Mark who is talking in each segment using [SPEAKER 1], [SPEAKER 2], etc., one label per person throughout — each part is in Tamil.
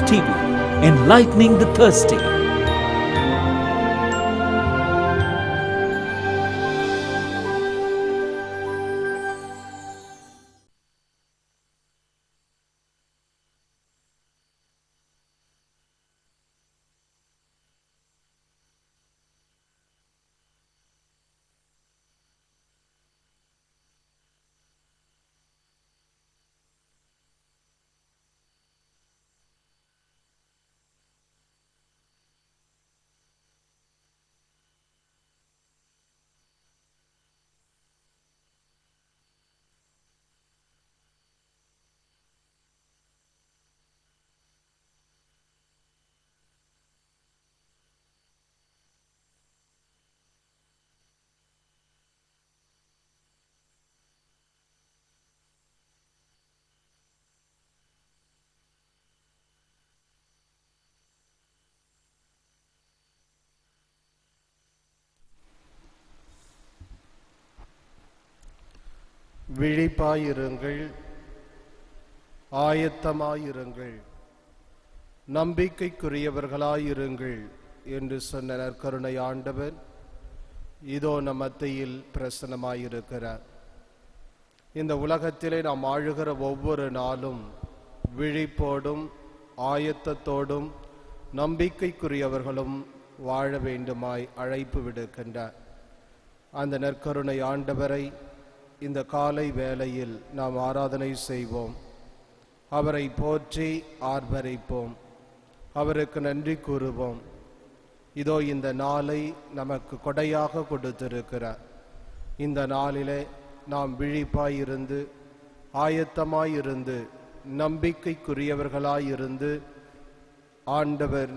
[SPEAKER 1] TV, enlightening the thirsty.
[SPEAKER 2] விழிப்பாயிருங்கள், ஆயத்தமாயிருங்கள், நம்பிக்கைக்குரியவர்களாயிருங்கள் என்று சொன்ன நற்கருணை ஆண்டவர் இதோ நம் மத்தியில் பிரசன்னமாயிருக்கிறார். இந்த உலகத்திலே நாம் வாழுகிற ஒவ்வொரு நாளும் விழிப்போடும் ஆயத்தத்தோடும் நம்பிக்கைக்குரியவர்களும் வாழ வேண்டுமாய் அழைப்பு விடுக்கின்றார். அந்த நற்கருணை ஆண்டவரை இந்த காலை வேளையில் நாம் ஆராதனை செய்வோம். அவரை போற்றி ஆர்ப்பரிப்போம், அவருக்கு நன்றி கூறுவோம். இதோ இந்த நாளை நமக்கு கொடையாக கொடுத்திருக்கிறார். இந்த நாளிலே நாம் விழிப்பாயிருந்து ஆயத்தமாயிருந்து நம்பிக்கைக்குரியவர்களாயிருந்து ஆண்டவர்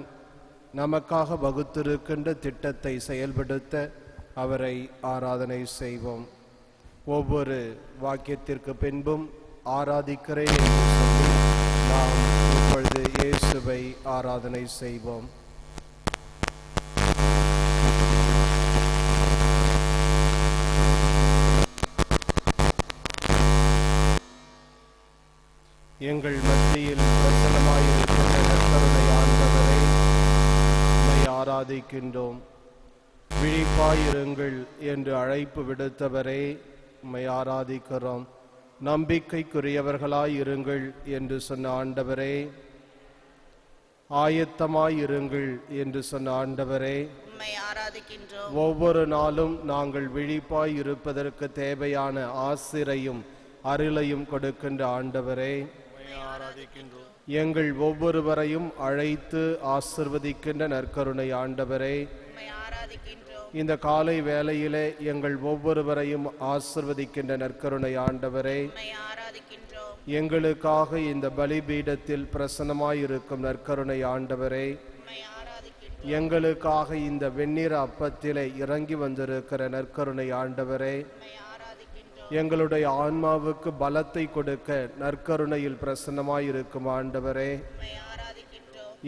[SPEAKER 2] நமக்காக வகுத்திருக்கின்ற திட்டத்தை செயல்படுத்த அவரை ஆராதனை செய்வோம். ஒவ்வொரு வாக்கியத்திற்கு பின்பும் ஆராதிக்கிறேன் என்று சொல்லி நாம் இப்பொழுது இயேசுவை ஆராதனை செய்வோம். எங்கள் மத்தியில் பிரசன்னமாயிருக்கின்ற நற்கருணை ஆண்டவரை உம்மை ஆராதிக்கின்றோம். விழிப்பாயிருங்கள் என்று அழைப்பு விடுத்தவரே உம்மை ஆராதிக்கிறோம். நம்பிக்கைக்குரியவர்களாயிருங்கள் என்று சொன்ன ஆண்டவரே, ஆயத்தமாயிருங்கள் என்று சொன்ன ஆண்டவரே,
[SPEAKER 3] உம்மை ஆராதிக்கின்றோம்.
[SPEAKER 2] ஒவ்வொரு நாளும் நாங்கள் விழிப்பாய் இருப்பதற்கு தேவையான ஆசிரையும் அருளையும் கொடுக்கின்ற ஆண்டவரே,
[SPEAKER 3] ஆராதிக்கின்றோம்.
[SPEAKER 2] எங்கள் ஒவ்வொருவரையும் அழைத்து ஆசிர்வதிக்கின்ற நற்கருணை ஆண்டவரே, இந்த காலை வேளையிலே எங்கள் ஒவ்வொருவரையும் ஆசிர்வதிக்கின்ற நற்கருணை ஆண்டவரே, எங்களுக்காக இந்த பலிபீடத்தில் பிரசன்னமாயிருக்கும் நற்கருணை ஆண்டவரே, எங்களுக்காக இந்த வெண்ணிற அப்பத்திலே இறங்கி வந்திருக்கிற நற்கருணை ஆண்டவரே, எங்களுடைய ஆன்மாவுக்கு பலத்தை கொடுக்க நற்கருணையில் பிரசன்னமாயிருக்கும் ஆண்டவரே,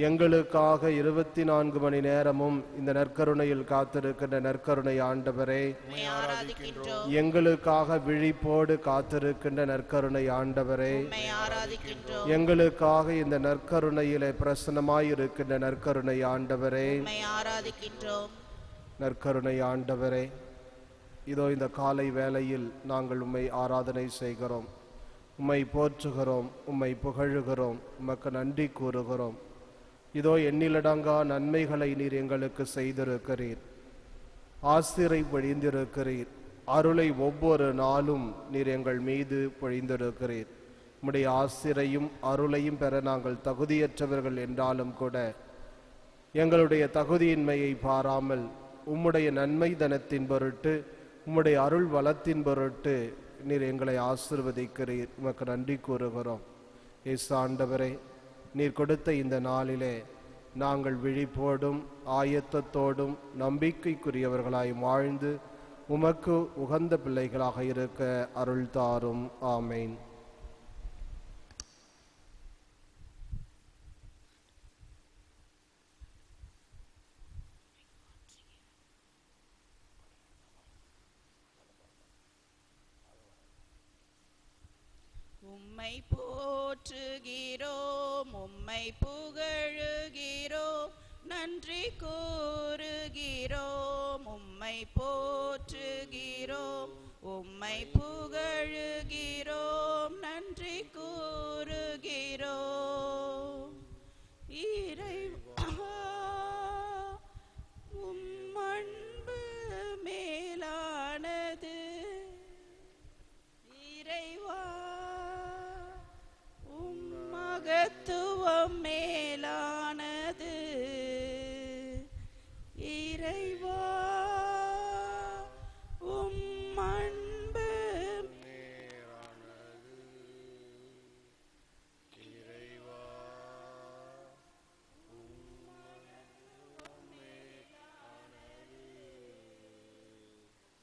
[SPEAKER 2] எங்களுக்காக 24 மணி நேரமும் இந்த நற்கருணையில் காத்திருக்கின்ற நற்கருணை ஆண்டவரே, எங்களுக்காக விழிப்போடு காத்திருக்கின்ற நற்கருணை ஆண்டவரே, எங்களுக்காக இந்த நற்கருணையிலே பிரசன்னமாயிருக்கின்ற நற்கருணை ஆண்டவரே, நற்கருணை ஆண்டவரே, இதோ இந்த காலை வேளையில் நாங்கள் உம்மை ஆராதனை செய்கிறோம், உம்மை போற்றுகிறோம், உம்மை புகழுகிறோம், உமக்கு நன்றி கூறுகிறோம். இதோ எண்ணிலடங்கா நன்மைகளை நீர் எங்களுக்கு செய்திருக்கிறீர், ஆசிரை பொழிந்திருக்கிறீர், அருளை ஒவ்வொரு நாளும் நீர் எங்கள் மீது பொழிந்திருக்கிறீர். உம்முடைய ஆசிரையும் அருளையும் பெற நாங்கள் தகுதியற்றவர்கள் என்றாலும் கூட எங்களுடைய தகுதியின்மையை பாராமல் உம்முடைய நன்மை தனத்தின் பொருட்டு, உம்முடைய அருள் வளத்தின் பொருட்டு நீர் எங்களை ஆசிர்வதிக்கிறீர். உமக்கு நன்றி கூறுகிறோம். இயேசு ஆண்டவரே, நீர் கொடுத்த இந்த நாளிலே நாங்கள் விழிப்போடும் ஆயத்தத்தோடும் நம்பிக்கைக்குரியவர்களாய் வாழ்ந்து உமக்கு உகந்த பிள்ளைகளாக இருக்க அருள் தாரும். ஆமேன்.
[SPEAKER 3] உம்மை போற்றுகிறோம், உம்மை புகழ் நன்றி கூறுகிறோம். உம்மை போற்றுகிறோம், உம்மை புகழுகிறோம், நன்றி கூறுகிறோம். இறைவா, உம் அன்பு மேலானது. இறைவா, உம் மகத்துவம் மேலானது. இறைவா, உம் அன்பு
[SPEAKER 2] மேலானது. இறைவா,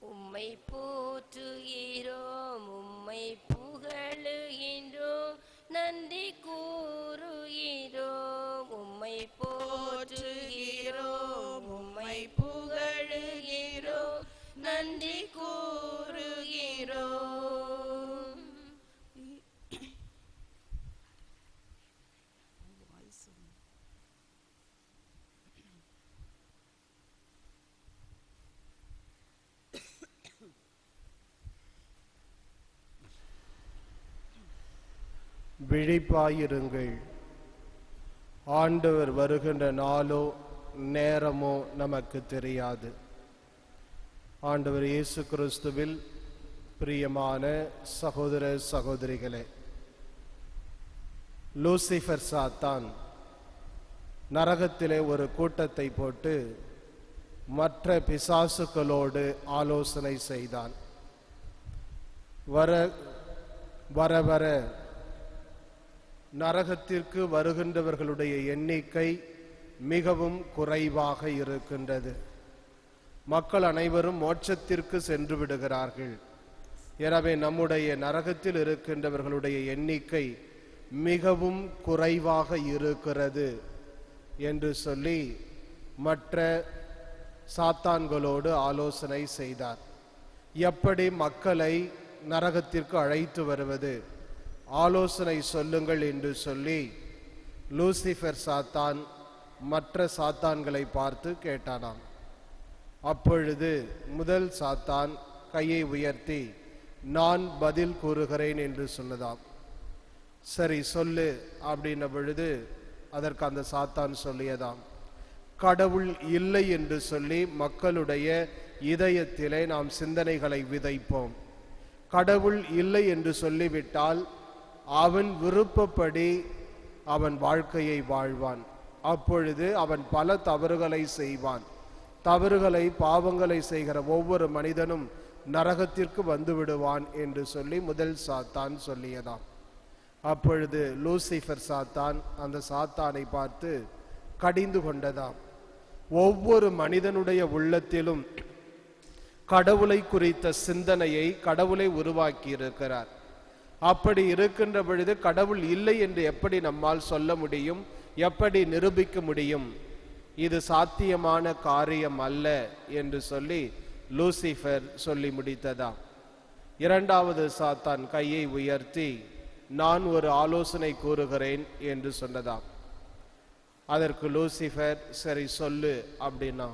[SPEAKER 4] உம்மை போற்றுகிறோம், உம்மை புகழுகின்றோம், நன்றி கூறுகிறோம். உம்மை போற்றுகிறோம், உம்மை புகழுகிறோம், நன்றி கூறுகிறோம்.
[SPEAKER 2] விழிப்பாயிருங்கள். ஆண்டவர் வருகின்ற நாளோ நேரமோ நமக்கு தெரியாது. ஆண்டவர் இயேசு கிறிஸ்துவில் பிரியமான சகோதர சகோதரிகளே, லூசிஃபர் சாத்தான் நரகத்திலே ஒரு கூட்டத்தை போட்டு மற்ற பிசாசுகளோடு ஆலோசனை செய்தான். வர வர வர நரகத்திற்கு வருகின்றவர்களுடைய எண்ணிக்கை மிகவும் குறைவாக இருக்கின்றது. மக்கள் அனைவரும் மோட்சத்திற்கு சென்று விடுகிறார்கள். எனவே நம்முடைய நரகத்தில் இருக்கின்றவர்களுடைய எண்ணிக்கை மிகவும் குறைவாக இருக்கிறது என்று சொல்லி மற்ற சாத்தான்களோடு ஆலோசனை செய்தார். எப்படி மக்களை நரகத்திற்கு அழைத்து வருவது, ஆலோசனை சொல்லுங்கள் என்று சொல்லி லூசிஃபர் சாத்தான் மற்ற சாத்தான்களை பார்த்து கேட்டானாம். அப்பொழுது முதல் சாத்தான் கையை உயர்த்தி நான் பதில் கூறுகிறேன் என்று சொன்னதாம். சரி சொல்லு அப்படின்ன பொழுது அதற்கு அந்த சாத்தான் சொல்லியதாம், கடவுள் இல்லை என்று சொல்லி மக்களுடைய இதயத்திலே நாம் சிந்தனைகளை விதைப்போம். கடவுள் இல்லை என்று சொல்லிவிட்டால் அவன் விருப்பப்படி அவன் வாழ்க்கையை வாழ்வான். அப்பொழுது அவன் பல தவறுகளை செய்வான். தவறுகளை பாவங்களை செய்கிற ஒவ்வொரு மனிதனும் நரகத்திற்கு வந்து விடுவான் என்று சொல்லி முதல் சாத்தான் சொல்லியதாம். அப்பொழுது லூசிஃபர் சாத்தான் அந்த சாத்தானை பார்த்து கடிந்து கொண்டதாம். ஒவ்வொரு மனிதனுடைய உள்ளத்திலும் கடவுளை குறித்த சிந்தனையை கடவுளை உருவாக்கி இருக்கிறார். அப்படி இருக்கின்ற பொழுது கடவுள் இல்லை என்று எப்படி நம்மால் சொல்ல முடியும், எப்படி நிரூபிக்க முடியும்? இது சாத்தியமான காரியம் அல்ல என்று சொல்லி லூசிஃபர் சொல்லி முடித்ததாம். இரண்டாவது சாத்தான் கையை உயர்த்தி நான் ஒரு ஆலோசனை கூறுகிறேன் என்று சொன்னதாம். அதற்கு லூசிஃபர் சரி சொல்லு அப்படின்னா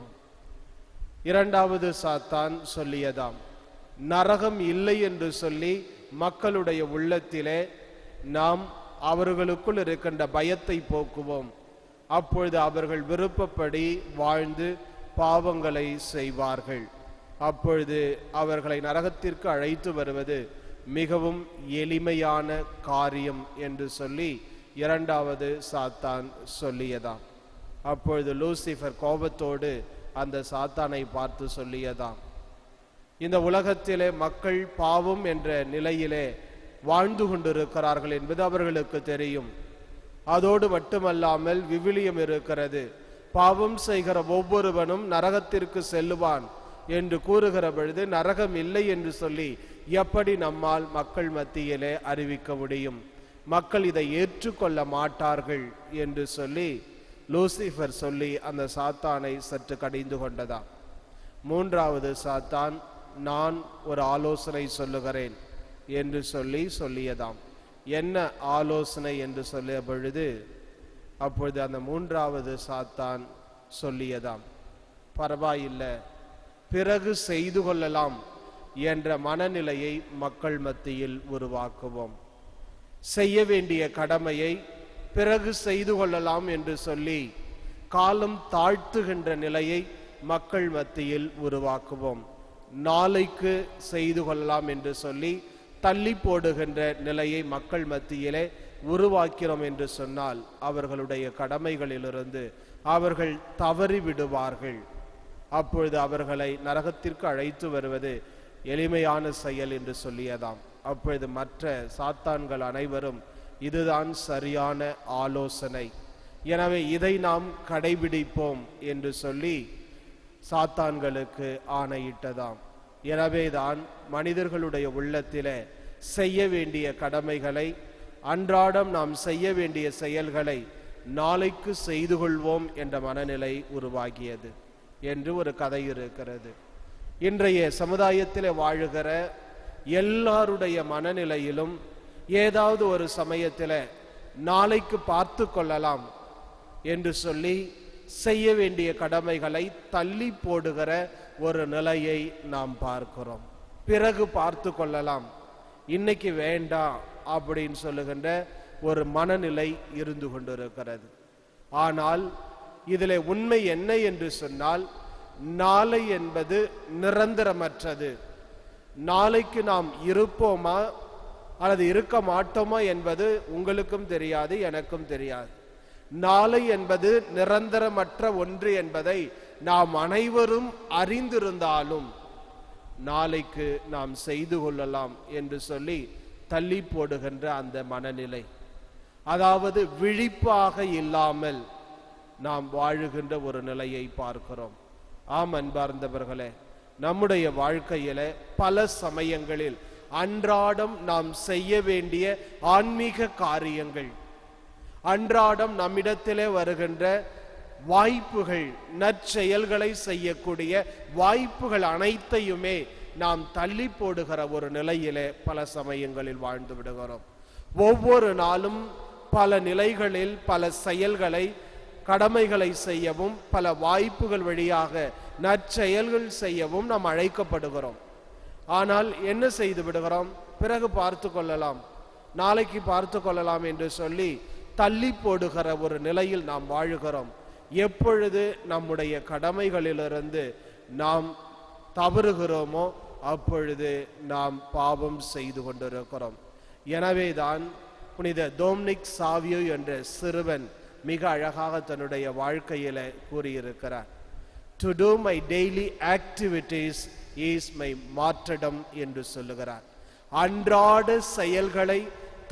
[SPEAKER 2] இரண்டாவது சாத்தான் சொல்லியதாம், நரகம் இல்லை என்று சொல்லி மக்களுடைய உள்ளத்திலே நாம் அவர்களுக்குள் இருக்கின்ற பயத்தை போக்குவோம். அப்பொழுது அவர்கள் விருப்பப்படி வாழ்ந்து பாவங்களை செய்வார்கள். அப்பொழுது அவர்களை நரகத்திற்கு அழைத்து வருவது மிகவும் எளிமையான காரியம் என்று சொல்லி இரண்டாவது சாத்தான் சொல்லியதாம். அப்பொழுது லூசிஃபர் கோபத்தோடு அந்த சாத்தானை பார்த்து சொல்லியதாம், இந்த உலகத்திலே மக்கள் பாவம் என்ற நிலையிலே வாழ்ந்து கொண்டிருக்கிறார்கள் என்பது அவர்களுக்கு தெரியும். அதோடு மட்டுமல்லாமல் விவிலியம் இருக்கிறது, பாவம் செய்கிற ஒவ்வொருவனும் நரகத்திற்கு செல்லுவான் என்று கூறுகிற பொழுது நரகம் இல்லை என்று சொல்லி எப்படி நம்மால் மக்கள் மத்தியிலே அறிவிக்க முடியும்? மக்கள் இதை ஏற்றுக்கொள்ள மாட்டார்கள் என்று சொல்லி லூசிஃபர் சொல்லி அந்த சாத்தானை சற்று கடிந்து கொண்டதாம். மூன்றாவது சாத்தான் நான் ஒரு ஆலோசனை சொல்லுகிறேன் என்று சொல்லியதாம். என்ன ஆலோசனை என்று சொல்லிய பொழுது அப்பொழுது அந்த மூன்றாவது சாத்தான் சொல்லியதாம். பரவாயில்லை, பிறகு செய்து கொள்ளலாம் என்ற மனநிலையை மக்கள் மத்தியில் உருவாக்குவோம். செய்ய வேண்டிய கடமையை பிறகு செய்து கொள்ளலாம் என்று சொல்லி காலம் தாழ்த்துகின்ற நிலையை மக்கள் மத்தியில் உருவாக்குவோம். நாளைக்கு செய்து கொள்ளலாம் என்று சொல்லி தள்ளி போடுகின்ற நிலையை மக்கள் மத்தியிலே உருவாக்கிறோம் என்று சொன்னால் அவர்களுடைய கடமைகளிலிருந்து அவர்கள் தவறி விடுவார்கள். அப்பொழுது அவர்களை நரகத்திற்கு அழைத்து வருவது எளிமையான செயல் என்று சொல்லியதாம். அப்பொழுது மற்ற சாத்தான்கள் அனைவரும் இதுதான் சரியான ஆலோசனை, எனவே இதை நாம் கடைபிடிப்போம் என்று சொல்லி சாத்தான்களுக்கு ஆணையிட்டதாம். எனவேதான் மனிதர்களுடைய உள்ளத்திலே செய்ய வேண்டிய கடமைகளை, அன்றாடம் நாம் செய்ய வேண்டிய செயல்களை நாளைக்கு செய்து கொள்வோம் என்ற மனநிலை உருவாகியது என்று ஒரு கதை இருக்கிறது. இன்றைய சமுதாயத்தில் வாழுகிற எல்லாருடைய மனநிலையிலும் ஏதாவது ஒரு சமயத்தில் நாளைக்கு பார்த்து கொள்ளலாம் என்று சொல்லி செய்ய வேண்டிய கடமைகளை தள்ளி போடுகிற ஒரு நிலையை நாம் பார்க்கிறோம். பிறகு பார்த்து கொள்ளலாம், இன்னைக்கு வேண்டாம் அப்படின்னு சொல்லுகின்ற ஒரு மனநிலை இருந்து கொண்டிருக்கிறது. ஆனால் இதில் உண்மை என்ன என்று சொன்னால், நாளை என்பது நிரந்தரமற்றது. நாளைக்கு நாம் இருப்போமா அல்லது இருக்க மாட்டோமா என்பது உங்களுக்கும் தெரியாது, எனக்கும் தெரியாது. நாளை என்பது நிரந்தரமற்ற ஒன்று என்பதை நாம் அனைவரும் அறிந்திருந்தாலும் நாளைக்கு நாம் செய்து கொள்ளலாம் என்று சொல்லி தள்ளி போடுகின்ற அந்த மனநிலை, அதாவது விழிப்பாக இல்லாமல் நாம் வாழுகின்ற ஒரு நிலையை பார்க்கிறோம். ஆம் அன்பார்ந்தவர்களே, நம்முடைய வாழ்க்கையில பல சமயங்களில் அன்றாடம் நாம் செய்ய வேண்டிய ஆன்மீக காரியங்கள், அன்றாடம் நம்மிடத்திலே வருகின்ற வாய்ப்புகள், நற்செயல்களை செய்யக்கூடிய வாய்ப்புகள் அனைத்தையுமே நாம் தள்ளி போடுகிற ஒரு நிலையிலே பல சமயங்களில் வாழ்ந்து விடுகிறோம். ஒவ்வொரு நாளும் பல நிலைகளில் பல செயல்களை, கடமைகளை செய்யவும், பல வாய்ப்புகள் வழியாக நற்செயல்கள் செய்யவும் நாம் அழைக்கப்படுகிறோம். ஆனால் என்ன செய்து விடுகிறோம்? பிறகு பார்த்து கொள்ளலாம், நாளைக்கு பார்த்து கொள்ளலாம் என்று சொல்லி தள்ளி போடுகிற ஒரு நிலையில் நாம் வாழுகிறோம். எப்பொழுது நம்முடைய கடமைகளிலிருந்து நாம் தவறுகிறோமோ அப்பொழுது நாம் பாவம் செய்து கொண்டிருக்கிறோம். எனவேதான் புனித டொமினிக் சாவியோ என்ற சிறுவன் மிக அழகாக தன்னுடைய வாழ்க்கையில கூறியிருக்கிறார். To do my daily activities is my martyrdom என்று சொல்லுகிறார். அன்றாட செயல்களை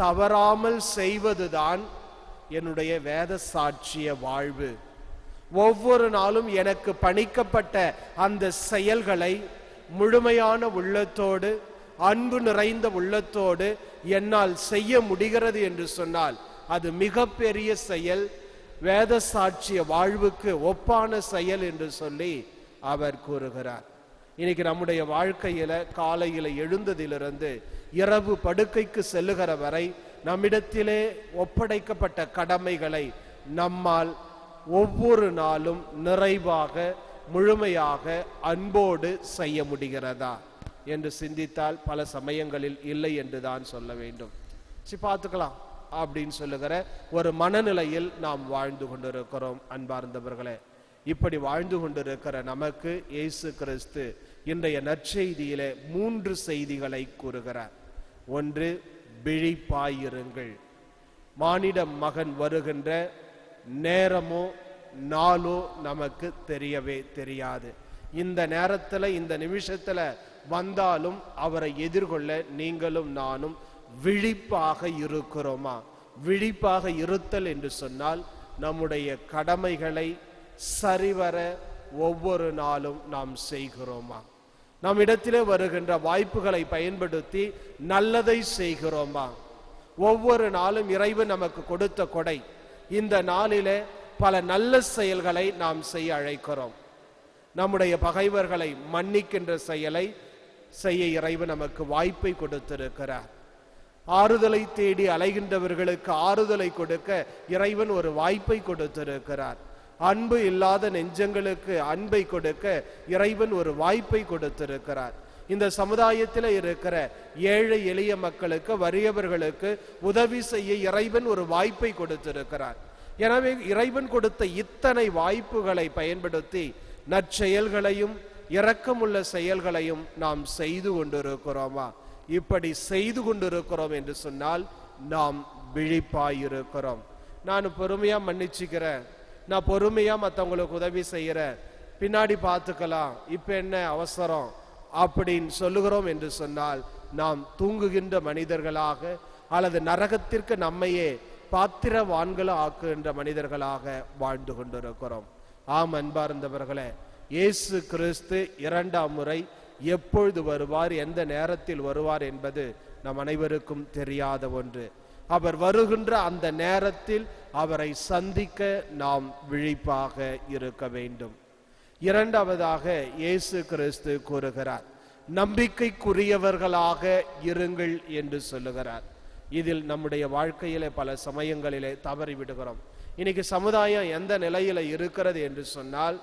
[SPEAKER 2] தவறாமல் செய்வதுதான் என்னுடைய வேத சாட்சிய வாழ்வு. ஒவ்வொரு நாளும் எனக்கு பணிக்கப்பட்ட அந்த செயல்களை முழுமையான உள்ளத்தோடு, அன்பு நிறைந்த உள்ளத்தோடு என்னால் செய்ய முடிகிறது என்று சொன்னால் அது மிகப்பெரிய செயல், வேத சாட்சிய வாழ்வுக்கு ஒப்பான செயல் என்று சொல்லி அவர் கூறுகிறார். இன்னைக்கு நம்முடைய வாழ்க்கையில காலையில எழுந்ததிலிருந்து இரவு படுக்கைக்கு செல்லுகிற வரை நம்மிடத்திலே ஒப்படைக்கப்பட்ட கடமைகளை நம்மால் ஒவ்வொரு நாளும் நிறைவாக, முழுமையாக, அன்போடு செய்ய முடிகிறதா என்று சிந்தித்தால் பல சமயங்களில் இல்லை என்று தான் சொல்ல வேண்டும். பார்த்துக்கலாம் அப்படின்னு சொல்லுகிற ஒரு மனநிலையில் நாம் வாழ்ந்து கொண்டிருக்கிறோம். அன்பார்ந்தவர்களே, இப்படி வாழ்ந்து கொண்டிருக்கிற நமக்கு இயேசு கிறிஸ்து இன்றைய நற்செய்தியிலே 3 செய்திகளை கூறுகிறார். ஒன்று, விழிப்பாயிருங்கள். மானிட மகன் வருகின்ற நேரமோ நாளோ நமக்கு தெரியவே தெரியாது. இந்த நேரத்துல, இந்த நிமிஷத்துல வந்தாலும் அவரை எதிர்கொள்ள நீங்களும் நானும் விழிப்பாக இருக்கிறோமா? விழிப்பாக இருத்தல் என்று சொன்னால் நம்முடைய கடமைகளை சரிவர ஒவ்வொரு நாளும் நாம் செய்கிறோமா? நம் இடத்திலே வருகின்ற வாய்ப்புகளை பயன்படுத்தி நல்லதை செய்கிறோமா? ஒவ்வொரு நாளும் இறைவன் நமக்கு கொடுத்த கொடை. இந்த நாளிலே பல நல்ல செயல்களை நாம் செய்ய அழைக்கிறோம். நம்முடைய பகைவர்களை மன்னிக்கின்ற செயலை செய்ய இறைவன் நமக்கு வாய்ப்பை கொடுத்திருக்கிறார். ஆறுதலை தேடி அலைகின்றவர்களுக்கு ஆறுதலை கொடுக்க இறைவன் ஒரு வாய்ப்பை கொடுத்திருக்கிறார். அன்பு இல்லாத நெஞ்சங்களுக்கு அன்பை கொடுக்க இறைவன் ஒரு வாய்ப்பை கொடுத்திருக்கிறார். இந்த சமுதாயத்தில் இருக்கிற ஏழை எளிய மக்களுக்கு, வறியவர்களுக்கு உதவி செய்ய இறைவன் ஒரு வாய்ப்பை கொடுத்திருக்கிறார். எனவே இறைவன் கொடுத்த இத்தனை வாய்ப்புகளை பயன்படுத்தி நற்செயல்களையும் இரக்கமுள்ள செயல்களையும் நாம் செய்து கொண்டிருக்கிறோமா? இப்படி செய்து கொண்டிருக்கிறோம் என்று சொன்னால் நாம் விழிப்பாயிருக்கிறோம். நான் பொறுமையா மன்னிச்சுக்கிறேன், நான் பொறுமையா மற்றவங்களுக்கு உதவி செய்யறேன், பின்னாடி பார்த்துக்கலாம், இப்ப என்ன அவசரம் அப்படின்னு சொல்லுகிறோம் என்று சொன்னால் நாம் தூங்குகின்ற மனிதர்களாக அல்லது நரகத்திற்கு நம்மையே பாத்திரவான்களை ஆக்குகின்ற மனிதர்களாக வாழ்ந்து கொண்டிருக்கிறோம். ஆம் அன்பார்ந்தவர்களே, இயேசு கிறிஸ்து இரண்டாம் முறை எப்பொழுது வருவார், எந்த நேரத்தில் வருவார் என்பது நம் அனைவருக்கும் தெரியாத ஒன்று. அவர் வருகின்ற அந்த நேரத்தில் அவரை சந்திக்க நாம் விழிப்பாக இருக்க வேண்டும். இரண்டாவதாக இயேசு கிறிஸ்து கூறுகிறார், நம்பிக்கைக்குரியவர்களாக இருங்கள் என்று சொல்லுகிறார். இதில் நம்முடைய வாழ்க்கையிலே பல சமயங்களிலே தவறி விடுகிறோம். இன்னைக்கு சமுதாயம் எந்த நிலையில இருக்கிறது என்று சொன்னால்,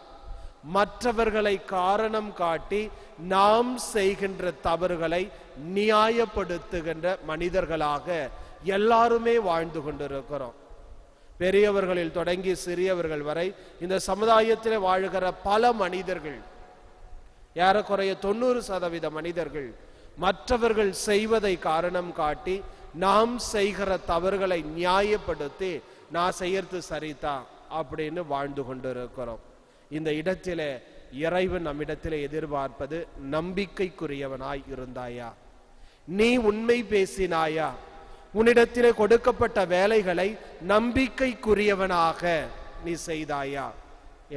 [SPEAKER 2] மற்றவர்களை காரணம் காட்டி நாம் செய்கின்ற தவறுகளை நியாயப்படுத்துகின்ற மனிதர்களாக எல்லாருமே வாழ்ந்து கொண்டிருக்கிறோம். பெரியவர்களில் தொடங்கி சிறியவர்கள் வரை இந்த சமுதாயத்தில் வாழுகிற பல மனிதர்கள், ஏறக்குறைய 90% மனிதர்கள் மற்றவர்கள் செய்வதை காரணம் காட்டி நாம் செய்கிற தவறுகளை நியாயப்படுத்தி நான் செய்யறது சரிதான் அப்படின்னு வாழ்ந்து கொண்டிருக்கிறோம். இந்த இடத்திலே இறைவன் நம்மிடத்திலே எதிர்பார்ப்பது, நம்பிக்கைக்குரியவனாய் இருந்தாயா? நீ உண்மை பேசினாயா? உன்னிடத்திலே கொடுக்கப்பட்ட வேலைகளை நம்பிக்கைக்குரியவனாக நீ செய்தாயா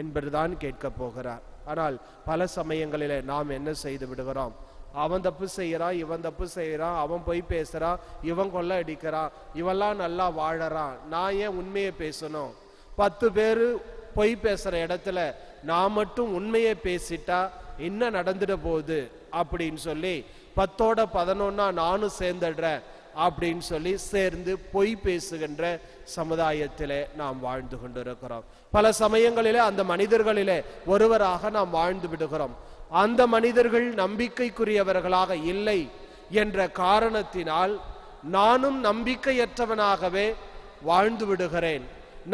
[SPEAKER 2] என்பதுதான் கேட்க போகிறார். ஆனால் பல சமயங்களிலே நாம் என்ன செய்து விடுகிறோம்? அவன் தப்பு செய்யறான், இவன் தப்பு செய்யறான், அவன் பொய் பேசுறான், இவன் கொள்ள அடிக்கிறான், இவெல்லாம் நல்லா வாழறான், நான் ஏன் உண்மையை பேசணும்? 10 பேரு பொய் பேசுற இடத்துல நான் மட்டும் உண்மையை பேசிட்டா என்ன நடந்துட போகுது அப்படின்னு சொல்லி 10ஓட 11 நானும் சேர்ந்துடுறேன் அப்படின்னு சொல்லி சேர்ந்து பொய் பேசுகின்ற சமுதாயத்திலே நாம் வாழ்ந்து கொண்டிருக்கிறோம். பல சமயங்களிலே அந்த மனிதர்களிலே ஒருவராக நாம் வாழ்ந்து விடுகிறோம். அந்த மனிதர்கள் நம்பிக்கைக்குரியவர்களாக இல்லை என்ற காரணத்தினால் நானும் நம்பிக்கையற்றவனாகவே வாழ்ந்து விடுகிறேன்,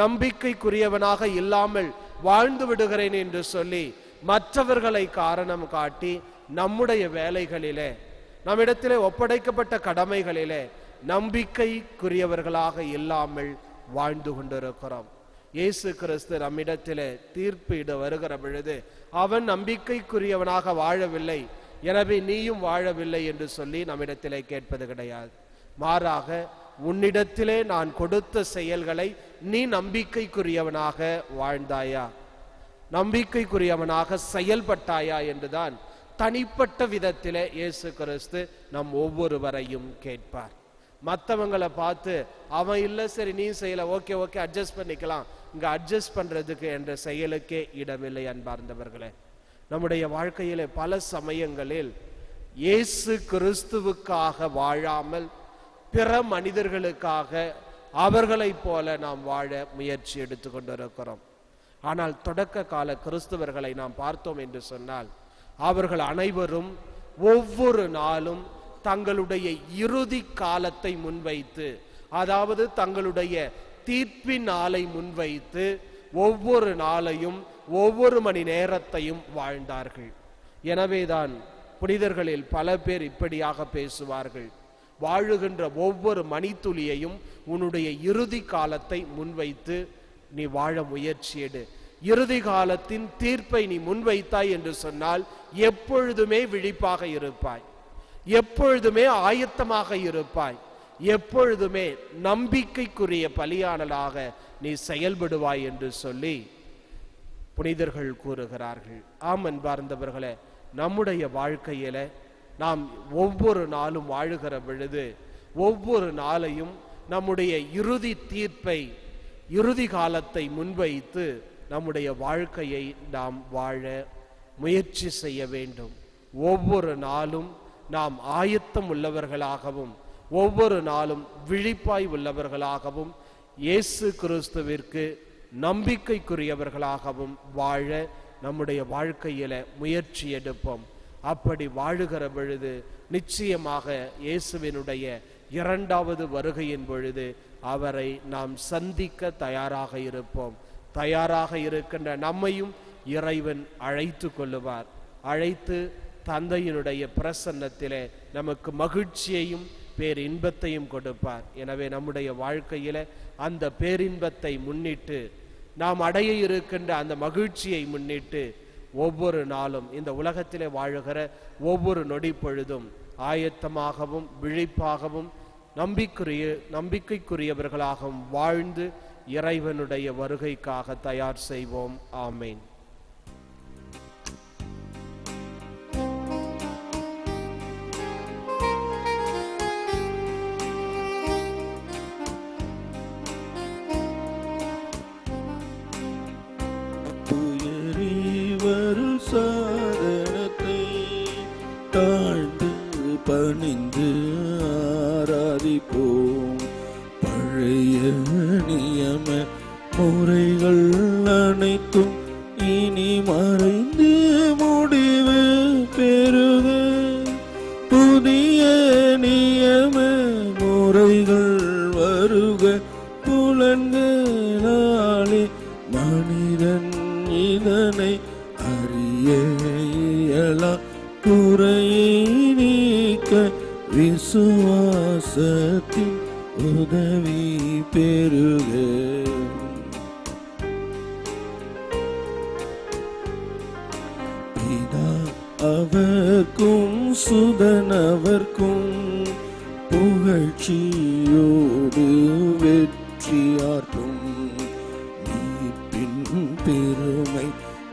[SPEAKER 2] நம்பிக்கைக்குரியவனாக இல்லாமல் வாழ்ந்து விடுகிறேன் என்று சொல்லி மற்றவர்களை காரணம் காட்டி நம்முடைய வேலைகளிலே, நம்மிடத்திலே ஒப்படைக்கப்பட்ட கடமைகளிலே நம்பிக்கைக்குரியவர்களாக இல்லாமல் வாழ்ந்து கொண்டிருக்கிறோம். இயேசு கிறிஸ்து நம்மிடத்திலே தீர்ப்பிட வருகிற பொழுது அவன் நம்பிக்கைக்குரியவனாக வாழவில்லை, எனவே நீயும் வாழவில்லை என்று சொல்லி நம்மிடத்திலே கேட்பது கிடையாது. மாறாக, உன்னிடத்திலே நான் கொடுத்த செயல்களை நீ நம்பிக்கைக்குரியவனாக வாழ்ந்தாயா, நம்பிக்கைக்குரியவனாக செயல்பட்டாயா என்றுதான் தனிப்பட்ட விதத்திலே இயேசு கிறிஸ்து நம் ஒவ்வொருவரையும் கேட்பார். மற்றவங்களை பார்த்து அவன் இல்லை, சரி நீ செய்யல, ஓகே ஓகே அட்ஜஸ்ட் பண்ணிக்கலாம், இங்க அட்ஜஸ்ட் பண்றதுக்கு என்ற செயலுக்கே இடமில்லை. அன்பார்ந்தவர்களே, நம்முடைய வாழ்க்கையிலே பல சமயங்களில் இயேசு கிறிஸ்துவுக்காக வாழாமல் பிற மனிதர்களுக்காக அவர்களைப் போல நாம் வாழ முயற்சி எடுத்து கொண்டிருக்கிறோம். ஆனால் தொடக்க கால கிறிஸ்தவர்களை நாம் பார்த்தோம் என்று சொன்னால், அவர்கள் அனைவரும் ஒவ்வொரு நாளும் தங்களுடைய இறுதி காலத்தை முன்வைத்து, அதாவது தங்களுடைய தீர்ப்பின் நாளை முன்வைத்து ஒவ்வொரு நாளையும் ஒவ்வொரு மணி நேரத்தையும் வாழ்ந்தார்கள். எனவேதான் புனிதர்களில் பல பேர் இப்படியாக பேசுவார்கள், வாழுகின்ற ஒவ்வொரு மணித்துளியையும் உன்னுடைய இறுதி காலத்தை முன்வைத்து நீ வாழ முயற்சியெடு. இறுதி காலத்தின் தீர்ப்பை நீ முன்வைத்தாய் என்று சொன்னால் எப்பொழுதுமே விழிப்பாக இருப்பாய், எப்பொழுதுமே ஆயத்தமாக இருப்பாய், எப்பொழுதுமே நம்பிக்கைக்குரிய பலியானலாக நீ செயல்படுவாய் என்று சொல்லி புனிதர்கள் கூறுகிறார்கள். ஆம் அன்பார்ந்தவர்களே, நம்முடைய வாழ்க்கையில நாம் ஒவ்வொரு நாளும் வாழுகிற பொழுது ஒவ்வொரு நாளையும் நம்முடைய இறுதி தீர்ப்பை, இறுதி காலத்தை முன்வைத்து நம்முடைய வாழ்க்கையை நாம் வாழ முயற்சி செய்ய வேண்டும். ஒவ்வொரு நாளும் நாம் ஆயத்தம் உள்ளவர்களாகவும் ஒவ்வொரு நாளும் விழிப்பாய் உள்ளவர்களாகவும் இயேசு கிறிஸ்துவிற்கு நம்பிக்கைக்குரியவர்களாகவும் வாழ நம்முடைய வாழ்க்கையில முயற்சி எடுப்போம். அப்படி வாழுகிற பொழுது நிச்சயமாக இயேசுவினுடைய இரண்டாவது வருகையின் பொழுது அவரை நாம் சந்திக்க தயாராக இருப்போம். தயாராக இருக்கின்ற நம்மையும் இறைவன் அழைத்து கொள்ளுவார். அழைத்து தந்தையினுடைய பிரசன்னத்திலே நமக்கு மகிழ்ச்சியையும் பேரின்பத்தையும் கொடுப்பார். எனவே நம்முடைய வாழ்க்கையில அந்த பேரின்பத்தை முன்னிட்டு, நாம் அடைய இருக்கின்ற அந்த மகிழ்ச்சியை முன்னிட்டு, ஒவ்வொரு நாளும் இந்த உலகத்திலே வாழுகிற ஒவ்வொரு நொடி பொழுதும் ஆயத்தமாகவும் விழிப்பாகவும் நம்பிக்கைக்குரியவர்களாகவும் வாழ்ந்து இறைவனுடைய வருகைக்காக தயார் செய்வோம். ஆமேன்.
[SPEAKER 5] சாதனத்தை தாழ்ந்து பணிந்து ஆராதிப்போம். பழைய நியம முறைகள் அனைத்தும் இனி மறைந்து முடிவு பெறுக. புதிய நியம முறைகள் வருக. புலன்களாலே மனிதன் இதனை அறியலா. குறையை நீக்க விசுவாசத்தின் உதவி பெறுக. பிதா அவர்க்கும் சுதனவர்க்கும் புகழ்ச்சியோடு வெற்றியாற்றும். மீட்பின் பெருமை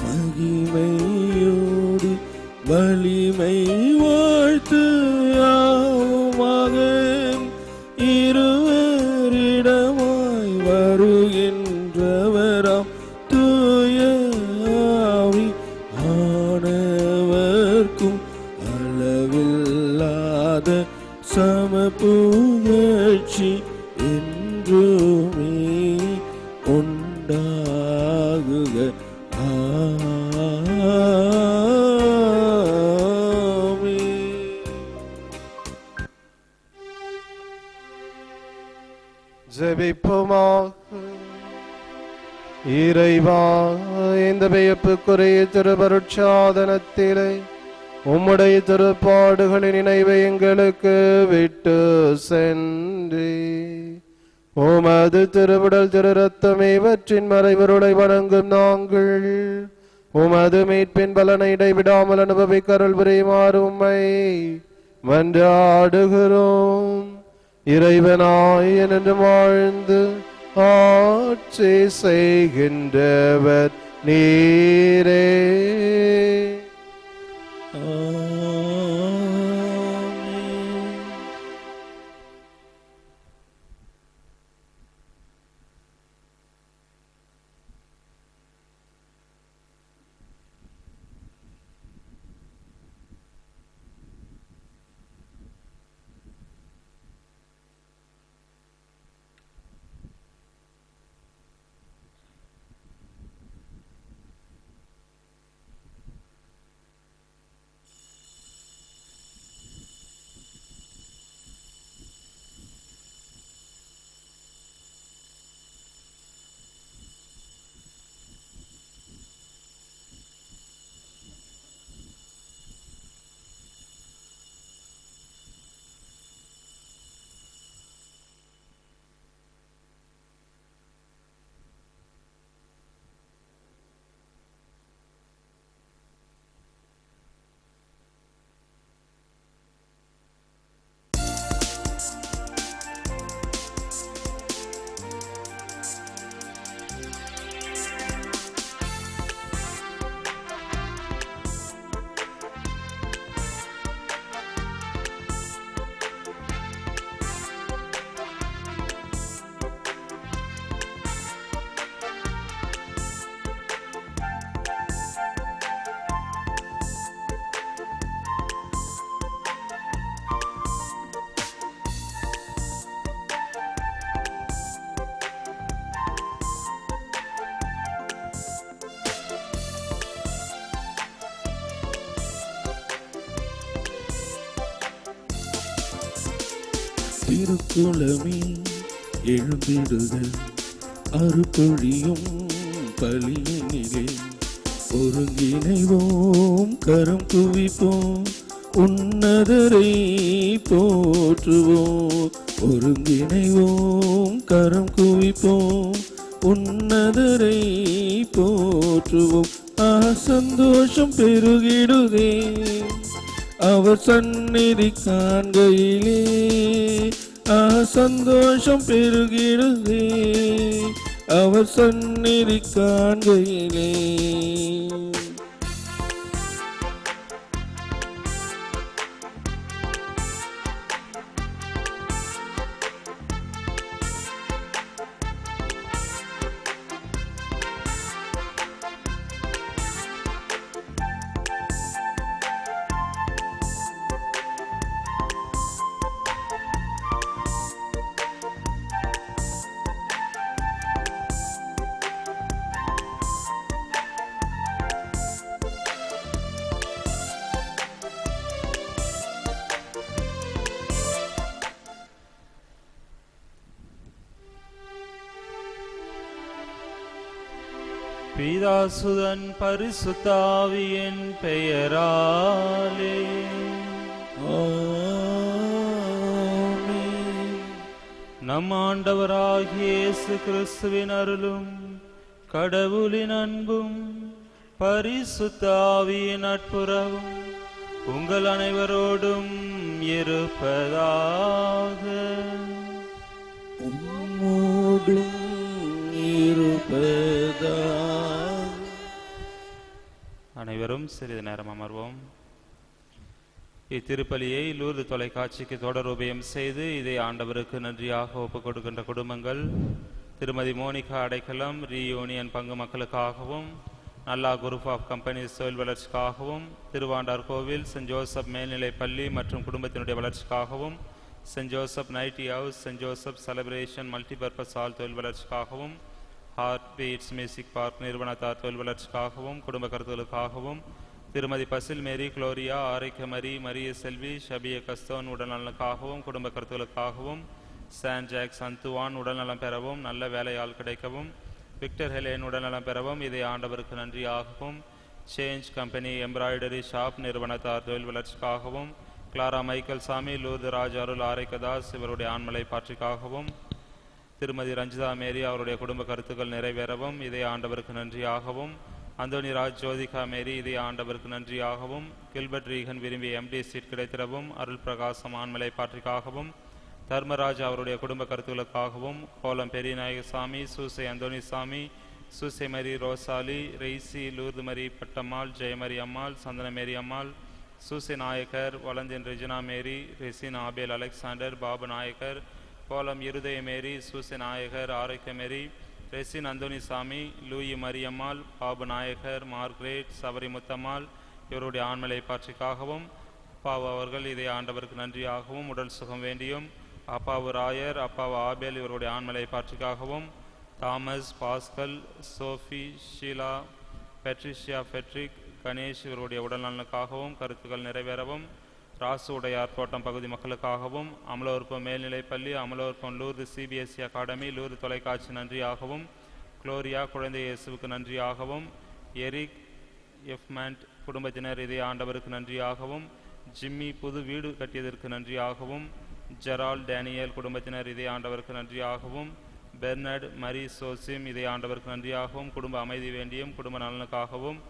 [SPEAKER 5] மகிமையோடு வலிமை வாழ்த்து ஆவுமாக. இருவரிடமாய் வருகின்றவராம் தூய ஆவி ஆனவர்க்கும் அளவில்லாத சம புகழ்ச்சி என்றுமே உண்டாகுக.
[SPEAKER 2] ஜெபிப்போமாக. இறைவா, இந்த வியப்புக்குரிய திருவருட்சாதனத்திலே உம்முடைய திருப்பாடுகளின் நினைவை எங்களுக்கு விட்டு சென்று உமது திருவுடல் திரு ரத்தமே இவற்றின் மறைவருளை வணங்கும் நாங்கள் உமது மீட்பின் பலனை இடைவிடாமல் அனுபவிக்க அருள் புரியுமாறு உம்மை மன்றாடுகிறோம். இறைவனாய் என்று வாழ்ந்து ஆட்சி செய்கின்றவர் நீரே.
[SPEAKER 5] திருக்குளமே எழுந்திடுக, அருப்பொழியும் பலியினிலே ஒருங்கிணைவோம், கரம் குவிப்போம், உன்னதரை போற்றுவோம். ஒருங்கிணைவோம், கரம் குவிப்போம், உன்னதரை போற்றுவோம். சந்தோஷம் பெருகிடுதே அவர் சந்நிதி காண்கையிலே, சந்தோஷம் பெருகிடுதே அவர் சந்நிதி காண்கையிலே.
[SPEAKER 6] பிதாசுதன் பரிசுத்தாவியின் பெயராலே
[SPEAKER 5] ஆமென்.
[SPEAKER 6] நம் ஆண்டவராகிய இயேசு கிறிஸ்துவின் அருளும் கடவுளின் அன்பும் பரிசுத்தாவியின் நட்புறவும் உங்கள் அனைவரோடும் இருப்பதாக.
[SPEAKER 5] உம்மோடும் இருப்பதாக.
[SPEAKER 6] அனைவரும் சிறிது நேரம் அமர்வோம். இத்திருப்பலியை லூர்து தொலைக்காட்சிக்கு தொடர் உபயம் செய்து இதை ஆண்டவருக்கு நன்றியாக ஒப்புக் கொடுக்கின்ற குடும்பங்கள் திருமதி மோனிகா அடைக்கலம் ரீயூனியன் பங்கு மக்களுக்காகவும், நல்லா குரூப் ஆஃப் கம்பெனிஸ் தொழில் வளர்ச்சிக்காகவும், திருவாண்டார் கோவில் சென்ட் ஜோசப் மேல்நிலைப் பள்ளி மற்றும் குடும்பத்தினுடைய வளர்ச்சிக்காகவும், saint Joseph nighty house, saint Joseph celebration multipurpose hall தொழில் வளர்ச்சிக்காகவும், ஹார்ட் பீட்ஸ் மியூசிக் பார்க் நிறுவனத்தார் தொழில் வளர்ச்சிக்காகவும், குடும்ப கருத்துகளுக்காகவும், திருமதி பசில் மேரி குளோரியா ஆரைக்கமரி மரிய செல்வி ஷபிய கஸ்தோன் உடல்நலனுக்காகவும், குடும்ப கருத்துகளுக்காகவும், சான் ஜாக்ஸ் அந்துவான் உடல்நலம் பெறவும், நல்ல வேலையால் கிடைக்கவும், விக்டர் ஹெலேன் உடல்நலம் பெறவும் இதை ஆண்டவருக்கு நன்றியாகவும், சேஞ்ச் கம்பெனி எம்ப்ராய்டரி ஷாப் நிறுவனத்தார் தொழில் வளர்ச்சிக்காகவும், கிளாரா மைக்கேல் சாமி லூர்து ராஜ் அருள் ஆரைக்கதாஸ் இவருடைய ஆண்மலை பாற்றிக்காகவும், திருமதி ரஞ்சிதா மேரி அவருடைய குடும்ப கருத்துக்கள் நிறைவேறவும் இதை ஆண்டவருக்கு நன்றியாகவும், அந்தோனி ராஜ் ஜோதிகா மேரி இதை ஆண்டவருக்கு நன்றியாகவும், கில்பர்ட் ரீகன் விரும்பிய எம்டி சீட் கிடைத்திடவும் அருள் பிரகாசம் ஆண்மலை பாற்றிக்காகவும், தர்மராஜ் அவருடைய குடும்ப கருத்துக்களுக்காகவும், கோலம் பெரியநாயகசாமி, சூசை அந்தோனி சாமி, சூசை மரி ரோசாலி, ரெய்சி லூர்து மரி பட்டம்மாள், ஜெயமரி அம்மாள், சந்தன மேரி அம்மாள், சூசை நாயக்கர், வளந்தின் ரெஜினா மேரி, ரெசின் ஆபேல் அலெக்சாண்டர், பாபு நாயக்கர், கோலம் இருதய மேரி, சூசை நாயகர், ஆரோக்கிய மேரி, ரெசின் அந்தோனி சாமி, லூயி மரியம்மாள், பாபு நாயகர், மார்க்ரேட், சபரி முத்தம்மாள் இவருடைய ஆண்மலை பாட்சிக்காகவும், அப்பாவு அவர்கள் இதை ஆண்டவருக்கு நன்றியாகவும் உடல் சுகம் வேண்டியும், அப்பாவு ராயர், அப்பாவு ஆபேல் இவருடைய ஆண்மலை பாட்சிக்காகவும், Thomas, Pascal, Sophie, Sheela, Patricia, Patrick, Ganesh இவருடைய உடல்நலனுக்காகவும் கருத்துக்கள் நிறைவேறவும், ராசு உடையார் தோட்டம் பகுதி மக்களுக்காகவும், அமலோற்பம் மேல்நிலைப்பள்ளி, அமலோற்பம் லூர்து சிபிஎஸ்சி அகாடமி, லூர்து தொலைக்காட்சி நன்றியாகவும், குளோரியா குழந்தை இயேசுவுக்கு நன்றியாகவும், எரிக் எஃப்மண்ட் குடும்பத்தினர் இதை ஆண்டவருக்கு நன்றியாகவும், ஜிம்மி புது வீடு கட்டியதற்கு நன்றியாகவும், ஜெரால் டேனியல் குடும்பத்தினர் இதை ஆண்டவருக்கு நன்றியாகவும், பெர்னர்ட் மரி சோசிம் இதை ஆண்டவருக்கு நன்றியாகவும், குடும்ப அமைதி வேண்டியும் குடும்ப நலனுக்காகவும்,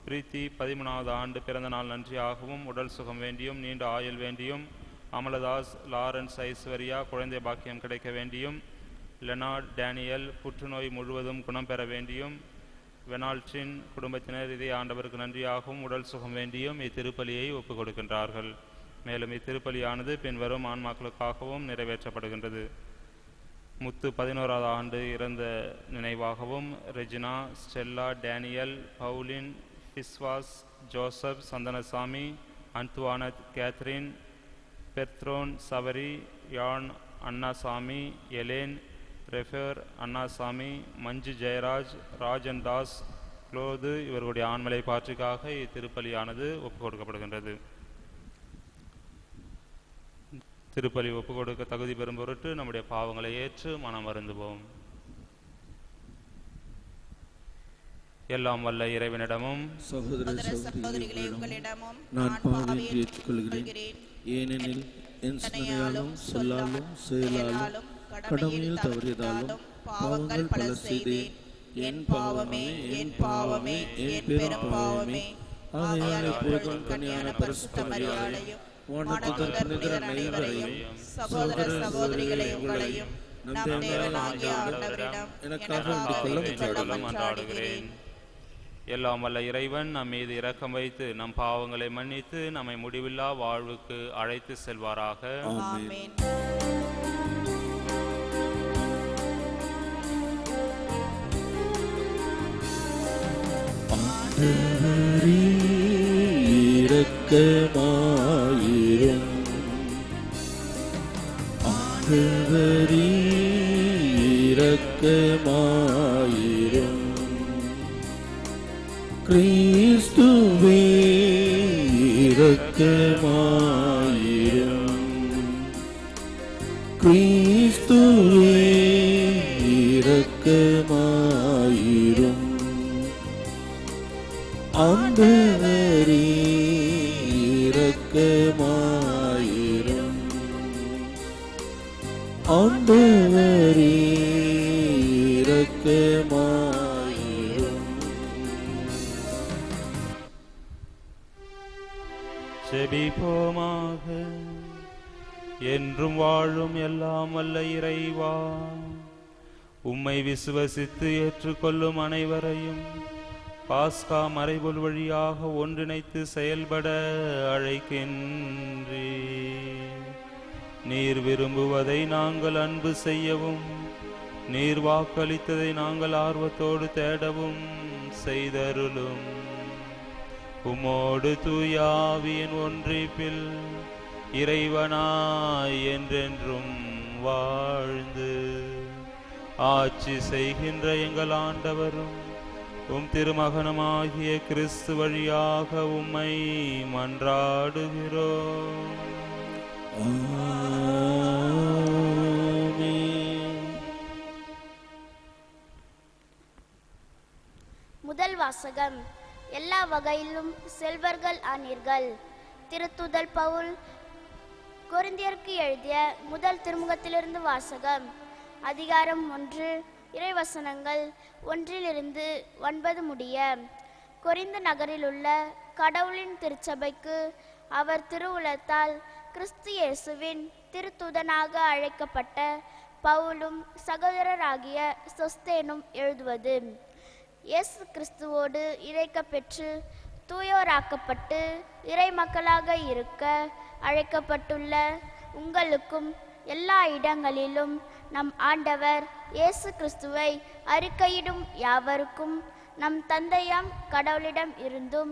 [SPEAKER 6] பிரீத்தி 13வது ஆண்டு பிறந்த நாள் நன்றியாகவும் உடல் சுகம் வேண்டியும் நீண்ட ஆயுள் வேண்டியும், அமலதாஸ், லாரன்ஸ், ஐஸ்வர்யா குழந்தை பாக்கியம் கிடைக்க வேண்டியும், லெனார்ட் டேனியல் புற்றுநோய் முழுவதும் குணம் பெற வேண்டியும், வெனால்டின் குடும்பத்தினர் இதை ஆண்டவருக்கு நன்றியாகவும் உடல் சுகம் வேண்டியும் இத்திருப்பலியை ஒப்புக் கொடுக்கின்றார்கள். மேலும் இத்திருப்பலியானது பின்வரும் ஆன்மாக்களுக்காகவும் நிறைவேற்றப்படுகின்றது. முத்து 11வது ஆண்டு இறந்த நினைவாகவும், ரெஜினா, ஸ்டெல்லா, டேனியல், பவுலின், பிஸ்வாஸ், ஜோசப், சந்தனசாமி, அன்துவானத், கேத்ரின், பெர்த்ரோன், சவரி, யான், அண்ணாசாமி, எலேன், ரெஃபர், அண்ணாசாமி, மஞ்சு ஜெயராஜ், ராஜன் தாஸ், குளோது இவர்களுடைய ஆண்மலை பாற்றிக்காக இத்திருப்பலியானது ஒப்புக் கொடுக்கப்படுகின்றது. திருப்பலி ஒப்பு கொடுக்க தகுதி பெறும் பொருட்டு நம்முடைய பாவங்களை ஏற்று மனம் வருந்துவோம். எல்லாம் வல்ல இறைவனிடமும்
[SPEAKER 5] சகோதர
[SPEAKER 3] சகோதரிகளே உங்களிடமும்
[SPEAKER 5] நான் பாவியை ஏற்றுக்கொள்கிறேன். ஏனெனில் என் சிந்தனையாலும் சொல்லாலும் செயலாலும் கடமையில் தவறியதாலும் பாவங்கள் பல செய்தேன். என் பாவமே என் பாவமே என் பெரும் பாவமே. ஆகையால் எப்பொழுதும் கன்னியான பரிசுத்த மரியாதையும் வானதூதர் புனிதர் அனைவரையும் சகோதர சகோதரிகளை உங்களையும் நம் தேவனாகிய ஆண்டவரிடம் எனக்காக வேண்டிக் கொள்ள
[SPEAKER 6] மன்றாடுகிறேன். எல்லாம் வல்ல இறைவன் நம் மீது இரக்கம் வைத்து நம் பாவங்களை மன்னித்து நம்மை முடிவில்லா வாழ்வுக்கு அழைத்து செல்வாராக.
[SPEAKER 3] ஆமென்.
[SPEAKER 5] ஆண்டவரே இரக்கமாயிரும். ஆண்டவரே இரக்கமாயிரும். கிறிஸ்துவே இரக்கமாயிரும். கிறிஸ்துவே இரக்கமாயிரும். ஆண்டவரே இரக்கமாயிரும். ஆண்டவரே இரக்கமாயிரும்.
[SPEAKER 6] செபிப்போமாக. என்றும் வாழும் எல்லாம் வல்ல இறைவா, உம்மை விசுவசித்து ஏற்றுக்கொள்ளும் அனைவரையும் பாஸ்கா மறைபொருள் வழியாக ஒன்றிணைத்து செயல்பட அழைக்கின்றே. நீர் விரும்புவதை நாங்கள் அன்பு செய்யவும், நீர் வாக்களித்ததை நாங்கள் ஆர்வத்தோடு தேடவும் செய்தருளும். உமோடு தூயாவியின் ஒன்றிப்பில் இறைவனாய் என்றென்றும் வாழ்ந்து ஆட்சி செய்கின்ற எங்கள் ஆண்டவரும் உம் திருமகனுமாகிய கிறிஸ்து வழியாக உம்மை மன்றாடுகிறோம்.
[SPEAKER 7] முதல் வாசகம். எல்லா வகையிலும் செல்வர்கள் ஆனீர்கள். திருத்துதல் பவுல் கொரிந்தியருக்கு எழுதிய முதல் திருமுகத்திலிருந்து வாசகம். அதிகாரம் 1, இறைவசனங்கள் 1-9 முடிய. கொரிந்து நகரில் உள்ள கடவுளின் திருச்சபைக்கு அவர் திருவுளத்தால் கிறிஸ்து இயேசுவின் திருத்துதனாக அழைக்கப்பட்ட பவுலும் சகோதரராகிய சொஸ்தேனும் எழுதுவது. இயேசு கிறிஸ்துவோடு இணைக்கப் பெற்று தூயோராக்கப்பட்டு இறை மக்களாக இருக்க அழைக்கப்பட்டுள்ள உங்களுக்கும் எல்லா இடங்களிலும் நம் ஆண்டவர் இயேசு கிறிஸ்துவை அறிக்கையிடும் யாவருக்கும் நம் தந்தையாம் கடவுளிடம் இருந்தும்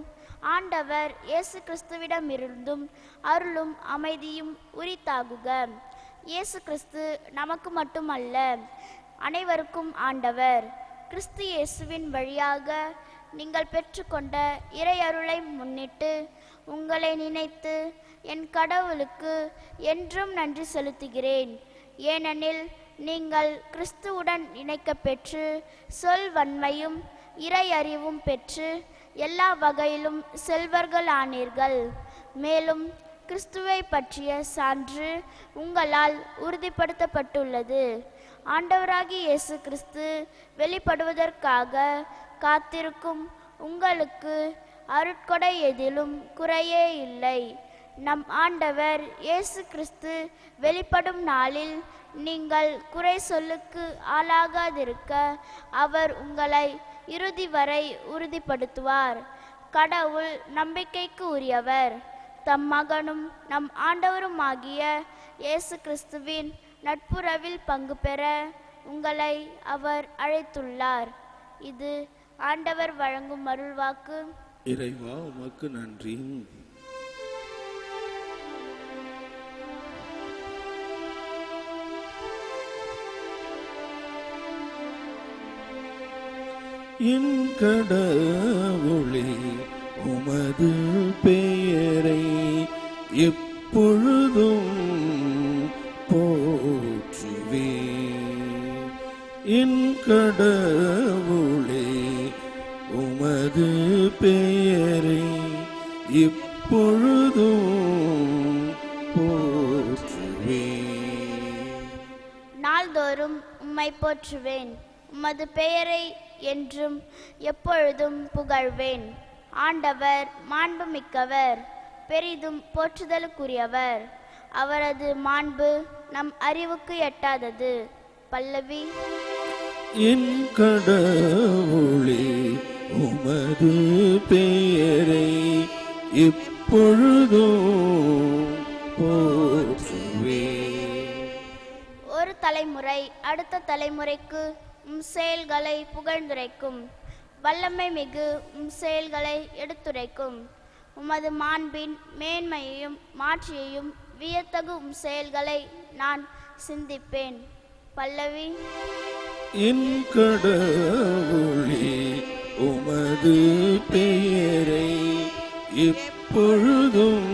[SPEAKER 7] ஆண்டவர் இயேசு கிறிஸ்துவிடம் இருந்தும் அருளும் அமைதியும் உரித்தாகுக. இயேசு கிறிஸ்து நமக்கு மட்டுமல்ல, அனைவருக்கும் ஆண்டவர். கிறிஸ்து இயேசுவின் வழியாக நீங்கள் பெற்றுக்கொண்ட இறை அருளை முன்னிட்டு உங்களை நினைத்து என் கடவுளுக்கு என்றும் நன்றி செலுத்துகிறேன். ஏனெனில் நீங்கள் கிறிஸ்துவுடன் இணைக்கப் பெற்று சொல் வன்மையும் இறை அறிவும் பெற்று எல்லா வகையிலும் செல்வர்கள் ஆனீர்கள். மேலும் கிறிஸ்துவை பற்றிய சான்று உங்களால் உறுதிப்படுத்தப்பட்டுள்ளது. ஆண்டவராகிய இயேசு கிறிஸ்து வெளிப்படுவதற்காக காத்திருக்கும் உங்களுக்கு அருட்கொடை எதிலும் குறையே இல்லை. நம் ஆண்டவர் இயேசு கிறிஸ்து வெளிப்படும் நாளில் நீங்கள் குறை சொல்லுக்கு ஆளாகாதிருக்க அவர் உங்களை இறுதி வரை உறுதிப்படுத்துவார். கடவுள் நம்பிக்கைக்கு உரியவர். தம் மகனும் நம் ஆண்டவருமாகிய இயேசு கிறிஸ்துவின் நட்புறவில் பங்கு பெற உங்களை அவர் அழைத்துள்ளார். இது ஆண்டவர் வழங்கும் அருள்வாக்கு.
[SPEAKER 5] இறைவா உமக்கு நன்றி. என் கடவுளே உமது பெயரை எப்பொழுதும் என் கடவுளே உமது பெயரை இப்பொழுதும் போற்றுவேன்.
[SPEAKER 7] நாள்தோறும் உம்மை போற்றுவேன். உமது பெயரை என்றும் எப்பொழுதும் புகழ்வேன். ஆண்டவர் மாண்புமிக்கவர், பெரிதும் போற்றுதலுக்குரியவர். அவரது மாண்பு நம் அறிவுக்கு எட்டாதது. பல்லவி.
[SPEAKER 5] என் கடவுளே உமது பெயரை இப்பொழுதும் போற்றுவேன்.
[SPEAKER 7] ஒரு தலைமுறை அடுத்த தலைமுறைக்கு உம் செயல்களை புகழ்ந்துரைக்கும். வல்லமை மிகு உம் செயல்களை எடுத்துரைக்கும். உமது மாண்பின் மேன்மையையும் மாட்சியையும் வியத்தகு உம் செயல்களை நான் சிந்திப்பேன். பல்லவி.
[SPEAKER 5] என் கடவுளே உமது பெயரை இப்பொழுதும்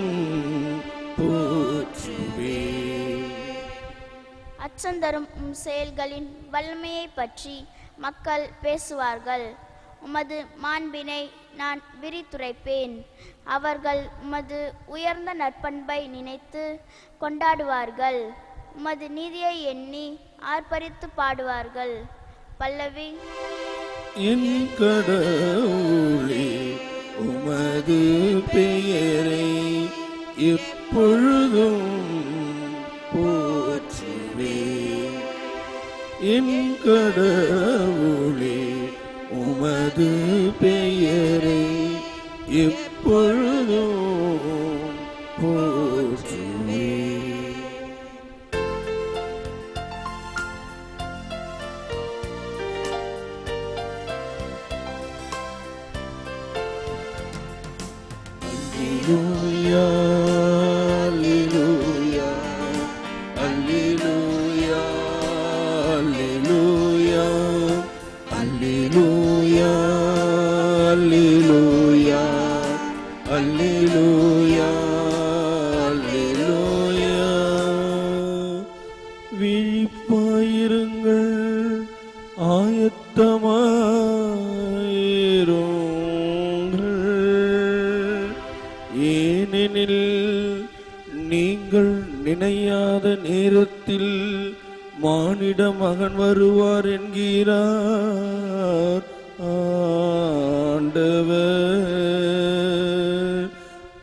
[SPEAKER 5] போற்றுவேன்.
[SPEAKER 7] அச்சந்தரும் உம் செயல்களின் வல்லமையை பற்றி மக்கள் பேசுவார்கள். உமது மாண்பினை நான் விரித்துரைப்பேன். அவர்கள் உமது உயர்ந்த நற்பண்பை நினைத்து கொண்டாடுவார்கள். உமது நீதியை எண்ணி ஆர்ப்பரித்து பாடுவார்கள். பல்லவி.
[SPEAKER 5] என் கடவுளே உமது பெயரை எப்பொழுதும் போற்றுவேன். என் கடவுளே உமது பெயரை எப்பொழுதும் போற்றுவேன். Alleluia, Alleluia, Alleluia, Alleluia, Alleluia, Alleluia, Alleluia. விழிப்பாயிருங்கள், ஆயத்தமாயிருங்கள், ஏனெனில் நீங்கள் நினையாத நேரத்தில் மானிட மகன் வருவார் என்கிறார் ஆண்டவர்.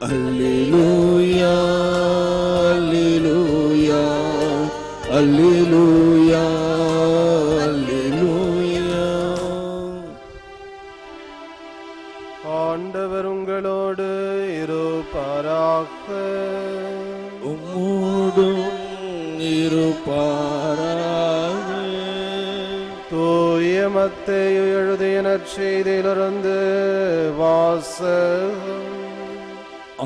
[SPEAKER 5] அல்லேலூயா, அல்லேலூயா, அல்லேலூயா, அல்லேலூயா.
[SPEAKER 2] ஆண்டவர் உங்களோடு இருப்பாராக.
[SPEAKER 5] உம்மோடும் இருப்பாராக.
[SPEAKER 2] தூய மத்தேயு எழுதிய நற்செய்தியிலிருந்து வாசகம்.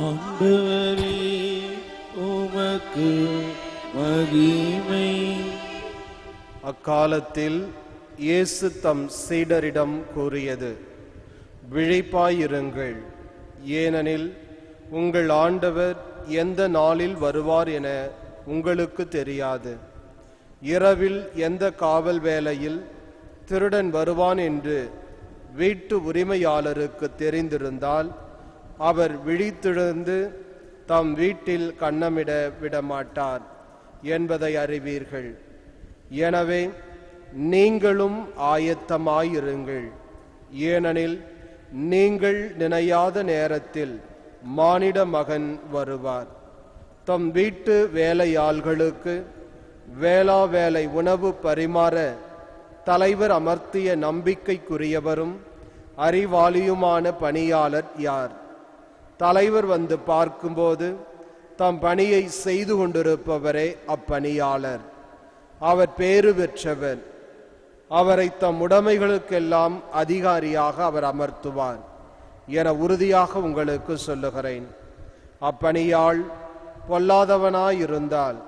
[SPEAKER 5] ஆண்டவரே உமக்கு மகிமை.
[SPEAKER 2] அக்காலத்தில் இயேசு தம் சீடரிடம் கூறியது, விழிப்பாயிருங்கள், ஏனெனில் உங்கள் ஆண்டவர் எந்த நாளில் வருவார் என உங்களுக்கு தெரியாது. இரவில் எந்த காவல் வேளையில் திருடன் வருவான் என்று வீட்டு உரிமையாளருக்கு தெரிந்திருந்தால் அவர் விழித்தெழுந்து தம் வீட்டில் கன்னமிட விடமாட்டார் என்பதை அறிவீர்கள். எனவே நீங்களும் ஆயத்தமாயிருங்கள், ஏனெனில் நீங்கள் நினையாத நேரத்தில் மானிட மகன் வருவார். தம் வீட்டு வேலையாள்களுக்கு வேளா வேலை உணவு பரிமாற தலைவர் அமர்த்திய நம்பிக்கைக்குரியவரும் அறிவாளியுமான பணியாளர் யார்? தலைவர் வந்து பார்க்கும்போது தம் பணியை செய்து கொண்டிருப்பவரே அப்பணியாளர். அவர் பேறு பெற்றவர். அவரை தம் உடைமைகளுக்கெல்லாம் அதிகாரியாக அவர் அமர்த்துவார் என உறுதியாக உங்களுக்கு சொல்லுகிறேன். அப்பணியாள் பொல்லாதவனாயிருந்தால்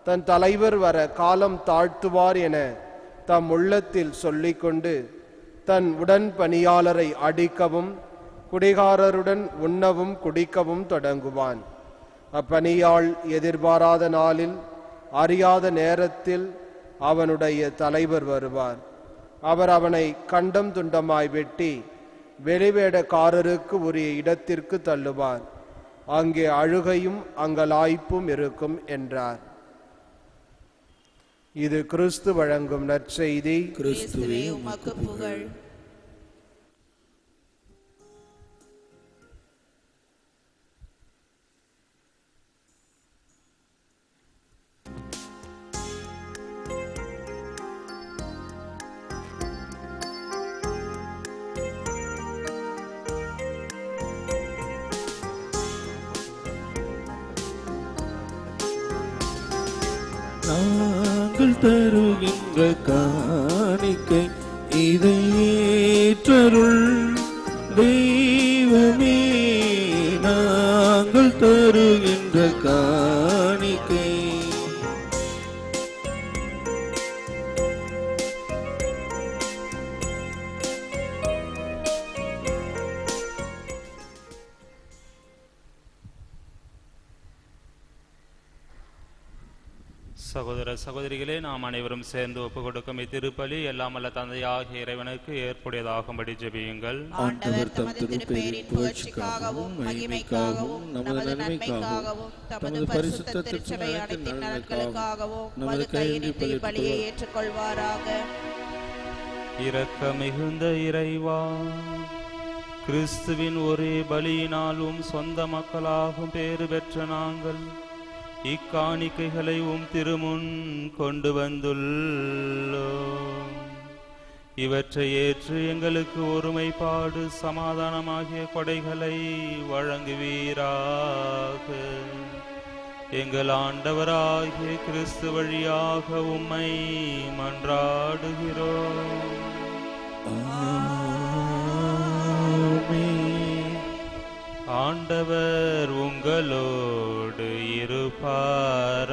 [SPEAKER 2] தன் தலைவர் வர காலம் தாழ்த்துவார் என தம் உள்ளத்தில் சொல்லிக்கொண்டு தன் உடன் பணியாளரை அடிக்கவும் குடிகாரருடன் உண்ணவும் குடிக்கவும் தொடங்குவான். அப்பணியாள் எதிர்பாராத நாளில் அறியாத நேரத்தில் அவனுடைய தலைவர் வருவார். அவர் அவனை கண்டம் துண்டமாய் வெட்டி வெளிவேடக்காரருக்கு உரிய இடத்திற்கு தள்ளுவார், அங்கே அழுகையும் அங்கலாய்ப்பும் இருக்கும் என்றார். இது கிறிஸ்து வழங்கும் நற்செய்தி.
[SPEAKER 3] கிறிஸ்துவே உமக்கு புகழ்.
[SPEAKER 5] நாங்கள் தருகின்ற காணிக்கை இதை ஏற்றருள் தெய்வமே. நாங்கள் தருகின்ற காணிக்கை
[SPEAKER 6] சகோதர சகோதரிகளே, நாம் அனைவரும் சேர்ந்து ஒப்புக் கொடுக்கும் இத்திருப்பலி எல்லாம் அல்ல தந்தையாகிய இறைவனுக்கு ஏற்புடையதாகும்படி ஜெபியுங்கள்.
[SPEAKER 3] ஆண்டவர் தமது திருப்பெயரின் புகழ்ச்சிக்காகவும் மகிமைக்காகவும் நமது நன்மைக்காகவும் தமது பரிசுத்த திருச்சபை அனைத்தின் நலன்களுக்காகவும் மது கையிலிருந்து பலியை ஏற்றுக்கொள்வாராக.
[SPEAKER 6] இரக்கமிகுந்த இறைவா, கிறிஸ்துவின் ஒரே பலியினாலும் சொந்த மக்களாகும் பேறு பெற்ற நாங்கள் இக்காணிக்கைகளை திருமுன் கொண்டு வந்துள்ளோம். இவற்றை ஏற்று எங்களுக்கு ஒருமைப்பாடு சமாதானமாகிய கொடைகளை வழங்குவீராக. எங்கள் ஆண்டவராகிய கிறிஸ்து வழியாக உம்மை மன்றாடுகிறோம். ஆண்டவர் உங்களோடு இருப்பாராக.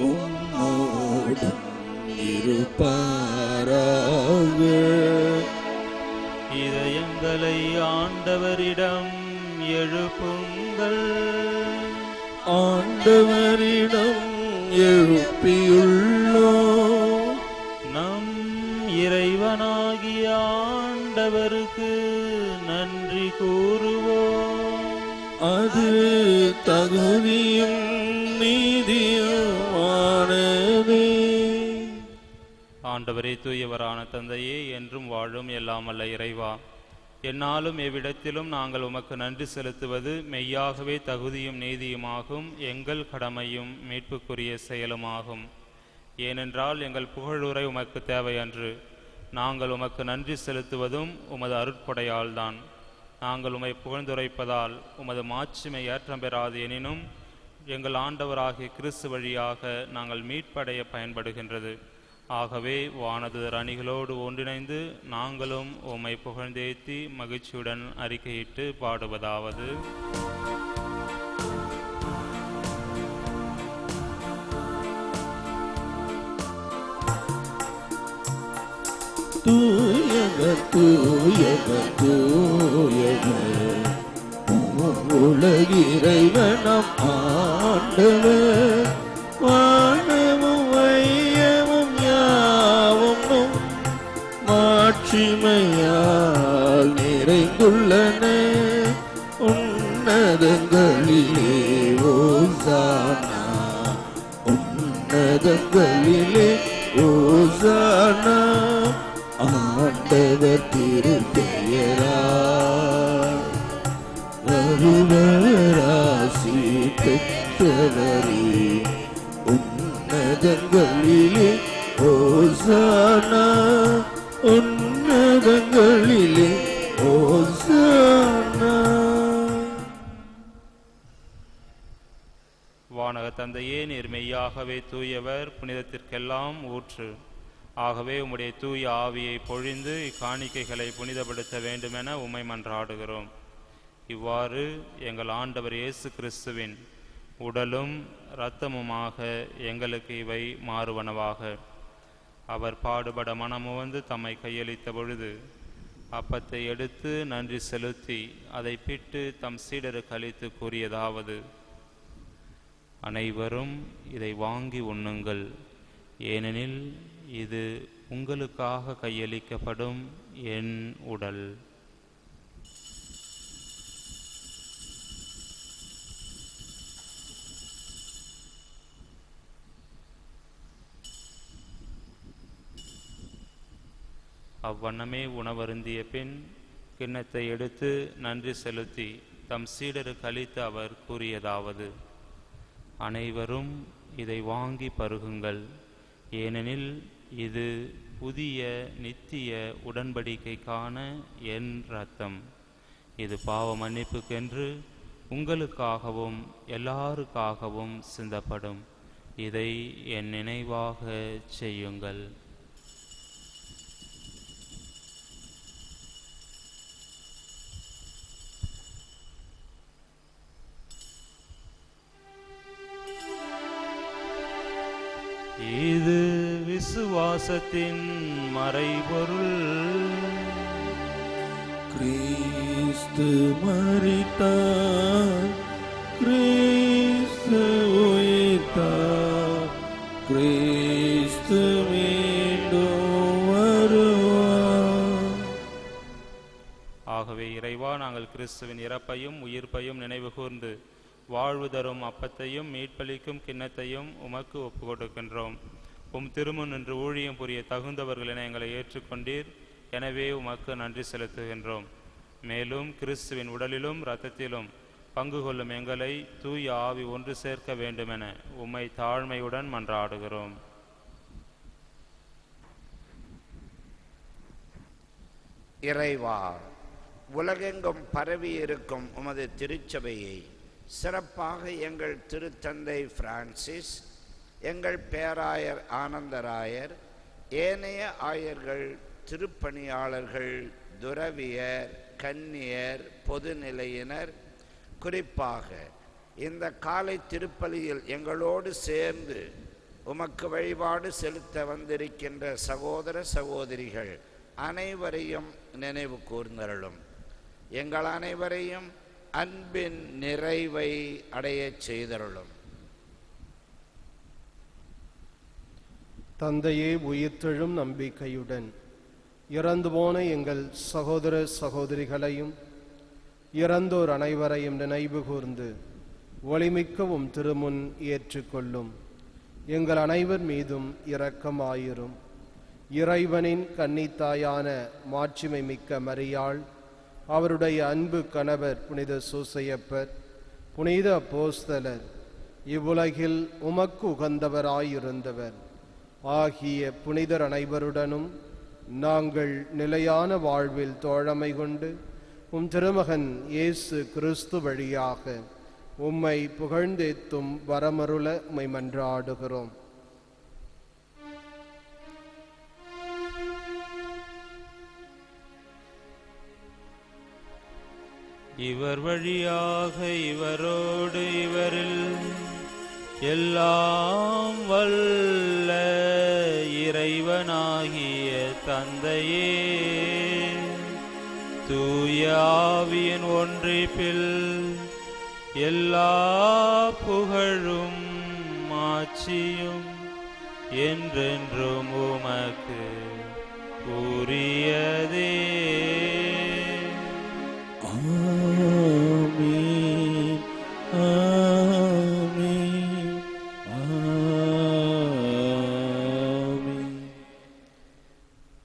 [SPEAKER 5] உம்மோடும் இருப்பாராக.
[SPEAKER 6] இதயங்களை ஆண்டவரிடம் எழுப்புங்கள்.
[SPEAKER 5] ஆண்டவரிடம் எழுப்பியுள்ளோம்.
[SPEAKER 6] நம் இறைவனாகிய ஆண்டவருக்கு நன்றி கூறுவோம்.
[SPEAKER 5] அது தகுதியும் நீதியுமானதே.
[SPEAKER 6] ஆண்டவரே, தூயவரான தந்தையே, என்றும் வாழும் எல்லாம் அல்ல இறைவா, என்னாலும் எவ்விடத்திலும் நாங்கள் உமக்கு நன்றி செலுத்துவது மெய்யாகவே தகுதியும் நீதியுமாகும், எங்கள் கடமையும் மீட்புக்குரிய செயலுமாகும். ஏனென்றால் எங்கள் புகழுரை உமக்கு தேவையன்று, நாங்கள் உமக்கு நன்றி செலுத்துவதும் உமது அருட்கொடையால்தான். நாங்கள் உம்மை புகழ்ந்துரைப்பதால் உமது மாட்சிமை ஏற்றம் பெறாது. எனினும் எங்கள் ஆண்டவராகிய கிறிஸ்து வழியாக நாங்கள் மீட்படைய பயன்படுகின்றது. ஆகவே வானதூதர் அணிகளோடு ஒன்றிணைந்து நாங்களும் உம்மை புகழ்ந்தேத்தி மகிழ்ச்சியுடன் அறிக்கையிட்டு பாடுவதாவது:
[SPEAKER 5] தூயவர் தூயவர் தூயவர் உலகிறைவனம் ஆண்டவர். வானமும் வையமும் யாவும் மாட்சிமையால் நிறைந்துள்ளன. உன்னதங்களிலே ஓசானா, உன்னதங்களிலே ஓசானா. ஆண்டவர் திருப்பெயரால் வருவராசி பெற்றவரே, உன்னதங்களிலே ஓசானா, உன்னதங்களிலே ஓசானா.
[SPEAKER 6] வானக தந்தையே, நீர் மெய்யாகவே தூயவர், புனிதத்திற்கெல்லாம் ஊற்று. ஆகவே உம்முடைய தூய ஆவியை பொழிந்து இக்காணிக்கைகளை புனிதப்படுத்த வேண்டுமென உம்மை மன்றாடுகிறோம். இவ்வாறு எங்கள் ஆண்டவர் இயேசு கிறிஸ்துவின் உடலும் இரத்தமுமாக எங்களுக்கு இவை மாறுவனவாக. அவர் பாடுபட மனமுவந்து தம்மை கையளித்த பொழுது அப்பத்தை எடுத்து நன்றி செலுத்தி அதை பிட்டு தம் சீடருக்கு அளித்து கூறியதாவது: அனைவரும் இதை வாங்கி உண்ணுங்கள். ஏனெனில் இது உங்களுக்காக கையளிக்கப்படும் என் உடல். அவ்வண்ணமே உணவருந்திய பின் கிண்ணத்தை எடுத்து நன்றி செலுத்தி தம் சீடருக்கு அளித்து அவர் கூறியதாவது: அனைவரும் இதை வாங்கி பருகுங்கள், ஏனெனில் இது புதிய நித்திய உடன்படிக்கைக்கான என் இரத்தம். இது பாவ மன்னிப்புக்கென்று உங்களுக்காகவும் எல்லாருக்காகவும் சிந்தப்படும். இதை என் நினைவாக செய்யுங்கள். இது விசுவாசத்தின் மறைபொருள்.
[SPEAKER 5] கிறிஸ்து மரித்தார், கிறிஸ்து உயிர்த்தார், கிறிஸ்து மீண்டும் வருவார்.
[SPEAKER 6] ஆகவே இறைவா, நாங்கள் கிறிஸ்துவின் இறப்பையும் உயிர்ப்பையும் நினைவு கூர்ந்து வாழ்வு தரும் அப்பத்தையும் மீட்பளிக்கும் கிண்ணத்தையும் உமக்கு ஒப்பு கொடுக்கின்றோம். உம் திருமுன் நின்று ஊழியம் புரிய தகுந்தவர்கள் என எங்களை ஏற்றுக்கொண்டீர். எனவே உமக்கு நன்றி செலுத்துகின்றோம். மேலும் கிறிஸ்துவின் உடலிலும் இரத்தத்திலும் பங்கு கொள்ளும் எங்களை தூய ஆவி ஒன்று சேர்க்க வேண்டுமென உம்மை தாழ்மையுடன் மன்றாடுகிறோம்.
[SPEAKER 8] இறைவா, உலகெங்கும் பரவி இருக்கும் உமது திருச்சபையை சிறப்பாக எங்கள் திருத்தந்தை பிரான்சிஸ், எங்கள் பேராயர் ஆனந்தராயர், ஏனைய ஆயர்கள், திருப்பணியாளர்கள், துறவியர், கன்னியர், பொதுநிலையினர், குறிப்பாக இந்த காலை திருப்பலியில் எங்களோடு சேர்ந்து உமக்கு வழிபாடு செலுத்த வந்திருக்கின்ற சகோதர சகோதரிகள் அனைவரையும் நினைவு கூர்ந்தருளும். எங்கள் அனைவரையும் அன்பின் நிறைவை அடையச் செய்தருளும்.
[SPEAKER 2] தந்தையே, உயிர்த்தெழும் நம்பிக்கையுடன் இறந்து போன எங்கள் சகோதர சகோதரிகளையும் இறந்தோர் அனைவரையும் நினைவு கூர்ந்து ஒளிமிக்கவும் திருமுன் ஏற்றுக்கொள்ளும். எங்கள் அனைவர் மீதும் இரக்கமாயிரும். இறைவனின் கன்னித்தாயான மாட்சிமை மிக்க மரியாள், அவருடைய அன்பு கணவர் புனித சூசையப்பர், புனித அப்போஸ்தலர், இவ்வுலகில் உமக்கு உகந்தவராயிருந்தவர் ஆகிய புனிதர் அனைவருடனும் நாங்கள் நிலையான வாழ்வில் தோழமை கொண்டு உம் திருமகன் இயேசு கிறிஸ்து வழியாக உம்மை புகழ்ந்தேத்தும் வரமருள உம்மை மன்றாடுகிறோம்.
[SPEAKER 6] இவர் வழியாக இவரோடு இவரில் எல்லாம் வல்ல இறைவனாகிய தந்தையே, தூய ஆவியின் ஒன்றிப்பில் எல்லா புகழும் மாட்சியும் என்றென்றும் உமக்கு உரியதே.
[SPEAKER 5] ஆமென், ஆமென், ஆமென்.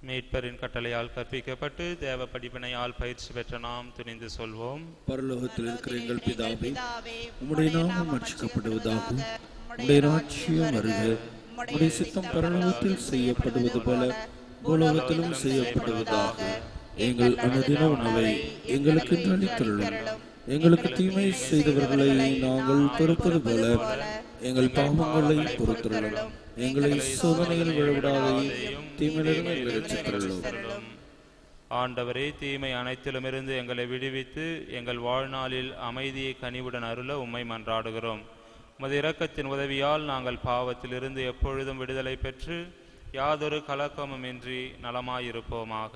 [SPEAKER 6] மீட்பரின் கட்டளையால் கற்பிக்கப்பட்டு தேவ படிப்பினையால் பயிற்சி பெற்ற நாம் துணிந்து சொல்வோம்.
[SPEAKER 5] பரலோகத்தில் இருக்கிற எங்கள் பிதாவே, உம்முடைய நாமம் அர்ச்சிக்கப்படுவதாக, உம்முடைய ராஜ்யம் வருக, உம்முடைய சித்தம் பரலோகத்தில் செய்யப்படுவது போல பூலோகத்திலும் செய்யப்படுவதாக. எங்கள் அனுதின உணவை எங்களுக்கு அளித்தருளும். எங்களுக்கு தீமை செய்தவர்களை நாங்கள் பொறுப்பது போல எங்கள் பாவங்களை பொறுத்தருளும். எங்களை சோதனையில் விழவிடாதையும் தீமையிலிருந்து எங்களை ரட்சித்தருளும்.
[SPEAKER 6] ஆண்டவரே, தீமை அனைத்திலுமிருந்து எங்களை விடுவித்து எங்கள் வாழ்நாளில் அமைதியை கனிவுடன் அருள உம்மை மன்றாடுகிறோம். உமது இரக்கத்தின் உதவியால் நாங்கள் பாவத்திலிருந்து எப்பொழுதும் விடுதலை பெற்று யாதொரு கலக்கமுமின்றி நலமாயிருப்போமாக.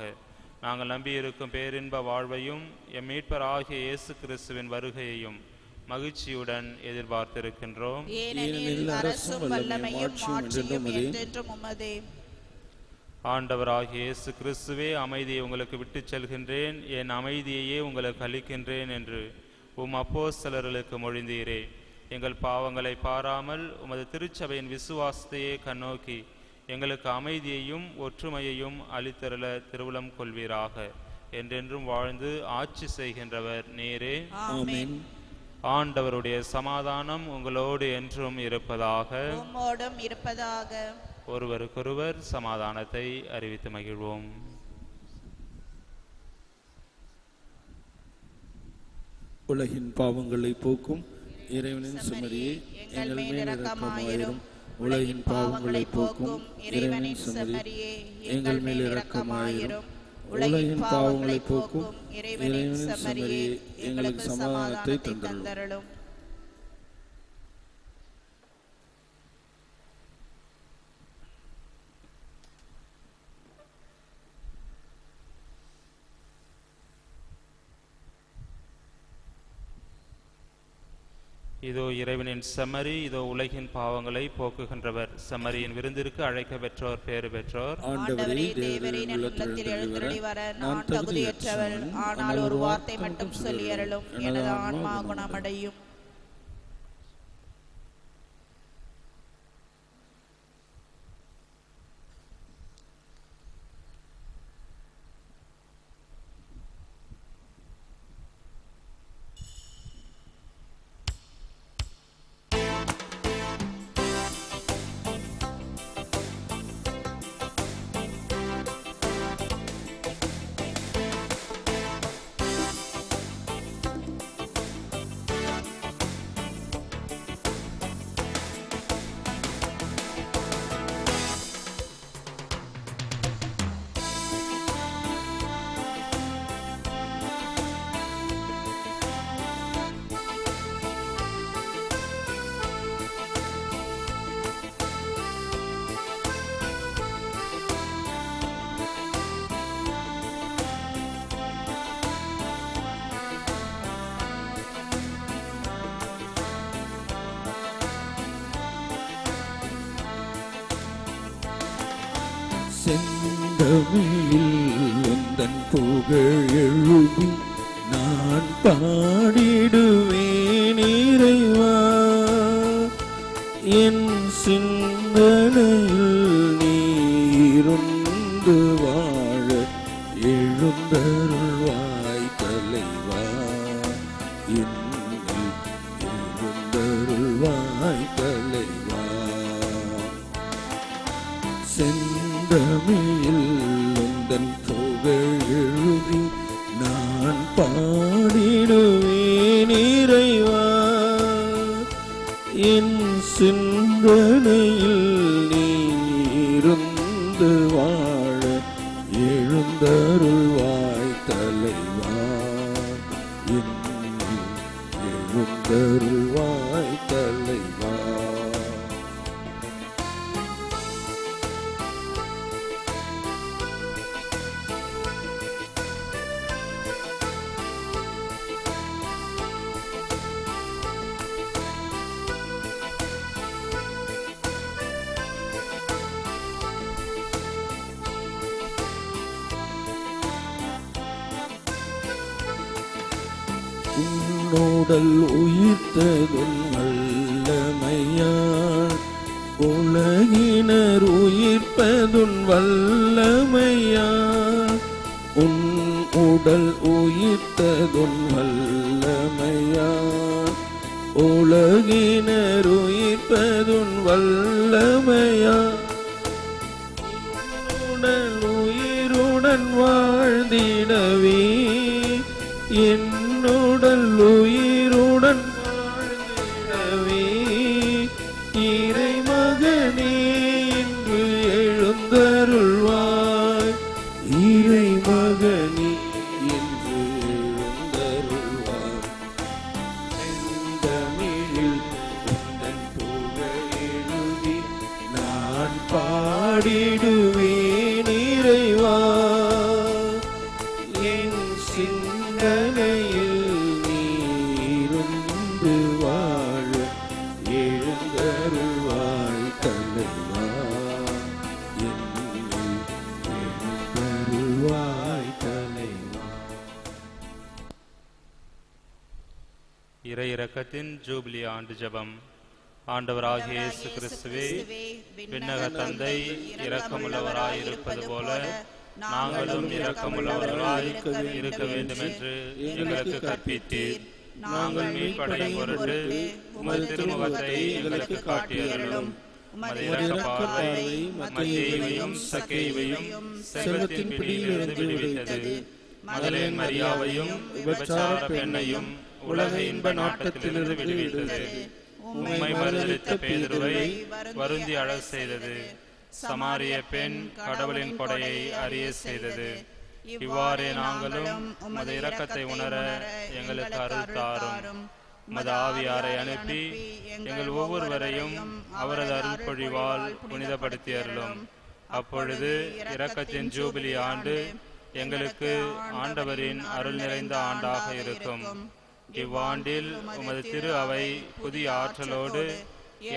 [SPEAKER 6] நாங்கள் நம்பியிருக்கும் பேரின்ப வாழ்வையும் எம் மீட்பர் ஆகிய இயேசு கிறிஸ்துவின் வருகையையும் மகிழ்ச்சியுடன் எதிர்பார்த்திருக்கின்றோம்.
[SPEAKER 4] ஏனெனில் அரசும் வல்லமையும் மாட்சியும் என்றென்றும் உமதே.
[SPEAKER 6] ஆண்டவராகிய இயேசு கிறிஸ்துவே, அமைதியை உங்களுக்கு விட்டுச் செல்கின்றேன், என் அமைதியையே உங்களுக்கு அளிக்கின்றேன் என்று உம் அப்போஸ்தலர்களுக்கு மொழிந்தீரே. எங்கள் பாவங்களை பாராமல் உமது திருச்சபையின் விசுவாசத்தையே கண்ணோக்கி எங்களுக்கு அமைதியையும் ஒற்றுமையையும் அளித்தருள திருவுளம் கொள்வீராக. என்றென்றும் வாழ்ந்து ஆட்சி செய்கின்றவர் நீரே.
[SPEAKER 4] ஆமென்.
[SPEAKER 6] ஆண்டவருடைய சமாதானம் உங்களோடு என்றும் இருப்பதாக.
[SPEAKER 4] உம்மோடும் இருப்பதாக.
[SPEAKER 6] ஒருவருக்கொருவர் சமாதானத்தை அறிவித்து மகிழ்வோம்.
[SPEAKER 5] உலகின் பாவங்களை போக்கும் இறைவனின் செம்மறியே,
[SPEAKER 4] எங்கள் மேல் இரக்கமாயிரும். உலகின் பாவங்களை போக்கும் இறைவனின் செம்மறியே, எங்கள் மேல் இரக்கமாயிரும். உலகின் பாவங்களை போக்கும் இறைவனின் செம்மறியே, எங்களுக்கு சமாதானத்தை தந்தருளும்.
[SPEAKER 6] இதோ இறைவனின் செம்மறி, இதோ உலகின் பாவங்களை போக்குகின்றவர். செம்மறியின் விருந்திற்கு அழைக்க பெற்றோர் பேறு பெற்றோர்.
[SPEAKER 4] ஆண்டவரே, தேவரின் உள்ளத்தில் எழுந்தருளி வர நான் தகுதியற்றவர். ஆனால் ஒரு வார்த்தை மட்டும் சொல்லி அருளும், எனது ஆன்மா குணமடையும்.
[SPEAKER 5] செந்தமிழில் உந்தன் புகழ் எழுதி நான் பாடிடுவேன் இறைவா. என் சிந்தனையில் நீருந்து வாழ எழுந்தருள்வாய் தலைவா. என்னில் எழுந்தருள்வாய் தலைவா. செந்தமிழில் உந்தன் புகழ் எழுதி நான் பாடிடுவேன் இறைவா. என் சிந்தனையில் நீருந்து வாழ எழுந்தருள்வாய் தலைவா. என்னில் எழுந்தருள்வாய் தலைவா. உன்னோடல் உயிர்த்ததும் வல்லமையால் உலகினர் உயிர்ப்பதும் வல்லமையால். உன் உடல் உயிர்த்ததும் வல்லமையால் உலகினர் உயிர்ப்பதும் வல்லமையால். உடல் உயிருடன் வாழ்ந்திடவே என்னுடல் உயிருடன் வாழ்ந்திடவே இறைமகனே என்று எழுந்தருள்வாய். இறைமகனே என்று எழுந்தருள்வாய். செந்தமிழில் உந்தன் புகழ் எழுதி நான் பாடிடுவேன் இறைவா. என் சிந்தனையில் நீருந்து
[SPEAKER 6] இறை இரக்கத்தின் ஜூபிலி ஆண்டு ஜெபம். ஆண்டவராகிய இயேசு கிறிஸ்துவே, விண்ணக தந்தை இரக்கமுள்ளவராய் இருப்பது போல நாங்களும் இரக்கமுள்ளவர்களாய் இருக்க வேண்டும் என்று எங்களுக்கு கற்பித்தீர். நாங்கள் மீட்படையும் பொருட்டு உமது திருமுகத்தை எங்களுக்கு காட்டியருளும். உமது இரக்க பார்வை மத்தேயுவையும் சக்கேயுவையும் செல்வத்தின் பிடியிலிருந்து விடுவித்தது. மகதலேன் மரியாவையும் விபச்சார பெண்ணையும் உலக இன்ப நாட்டத்திலிருந்து விடுவித்தது. உம்மை மறுதலித்த பேதுருவை வருந்தி அழச் செய்தது. சமாரிய பெண் கடவுளின் கொடையை அறிய செய்தது. இவ்வாறே நாங்களும் உமது இரக்கத்தை உணர எங்களுக்கு அருள் தாரும். உமது ஆவியாரை அனுப்பி எங்கள் ஒவ்வொருவரையும் அவரது அருள் பொழிவால் புனிதப்படுத்தி அருளும். அப்பொழுது இரக்கத்தின் ஜூபிலி ஆண்டு எங்களுக்கு ஆண்டவரின் அருள் நிறைந்த ஆண்டாக இருக்கும். இவ்வாண்டில் உமது திரு அவை புதிய ஆற்றலோடு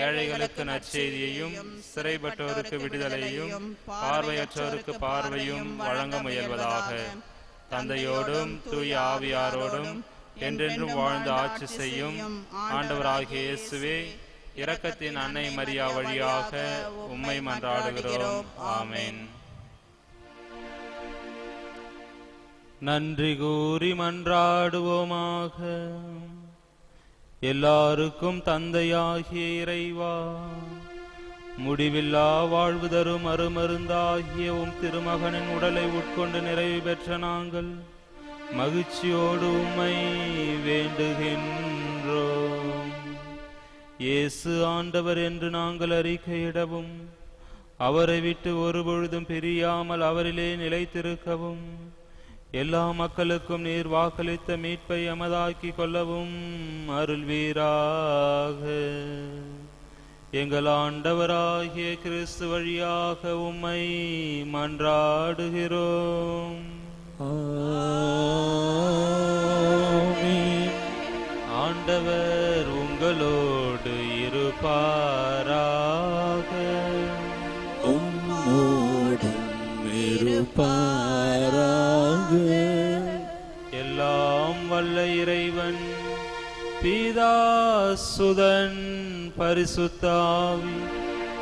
[SPEAKER 6] ஏழைகளுக்கு நற்செய்தியையும் சிறைப்பட்டோருக்கு விடுதலையும் பார்வையற்றோருக்கு பார்வையும் வழங்க முயல்வதாக. தந்தையோடும் தூய ஆவியாரோடும் என்றென்றும் வாழ்ந்து ஆட்சி செய்யும் ஆண்டவராகிய இயேசுவே, இரக்கத்தின் அன்னை மரியா வழியாக உம்மை மன்றாடுகிறோம். ஆமென். நன்றி கூறி மன்றாடுவோமாக. எல்லாருக்கும் தந்தையாகிய இறைவா, முடிவில்லா வாழ்வு தரும் அருமருந்தாகிய உம் திருமகனின் உடலை உட்கொண்டு நிறைவு பெற்ற நாங்கள் மகிழ்ச்சியோடு உம்மை வேண்டுகின்றோம். இயேசு ஆண்டவர் என்று நாங்கள் அறிக்கையிடவும், அவரை விட்டு ஒருபொழுதும் பிரியாமல் அவரிலே நிலைத்திருக்கவும், எல்லா மக்களுக்கும் நீர் வாக்களித்த மீட்பை எமதாக்கி கொள்ளவும் அருள்வீராக. எங்கள் ஆண்டவராகிய கிறிஸ்து வழியாக உம்மை மன்றாடுகிறோம்.
[SPEAKER 5] ஆமென்.
[SPEAKER 6] ஆண்டவர் உங்களோடு இருப்பாராக.
[SPEAKER 5] உம்மோடும் இருப்பாராக.
[SPEAKER 6] எல்லாம் வல்ல இறைவன் பிதா சுதன் பரிசுத்த ஆவி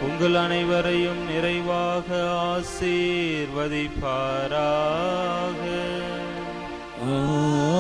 [SPEAKER 6] உங்கள் அனைவரையும் நிறைவாக ஆசீர்வதிப்பாராக.
[SPEAKER 5] ஆமென்.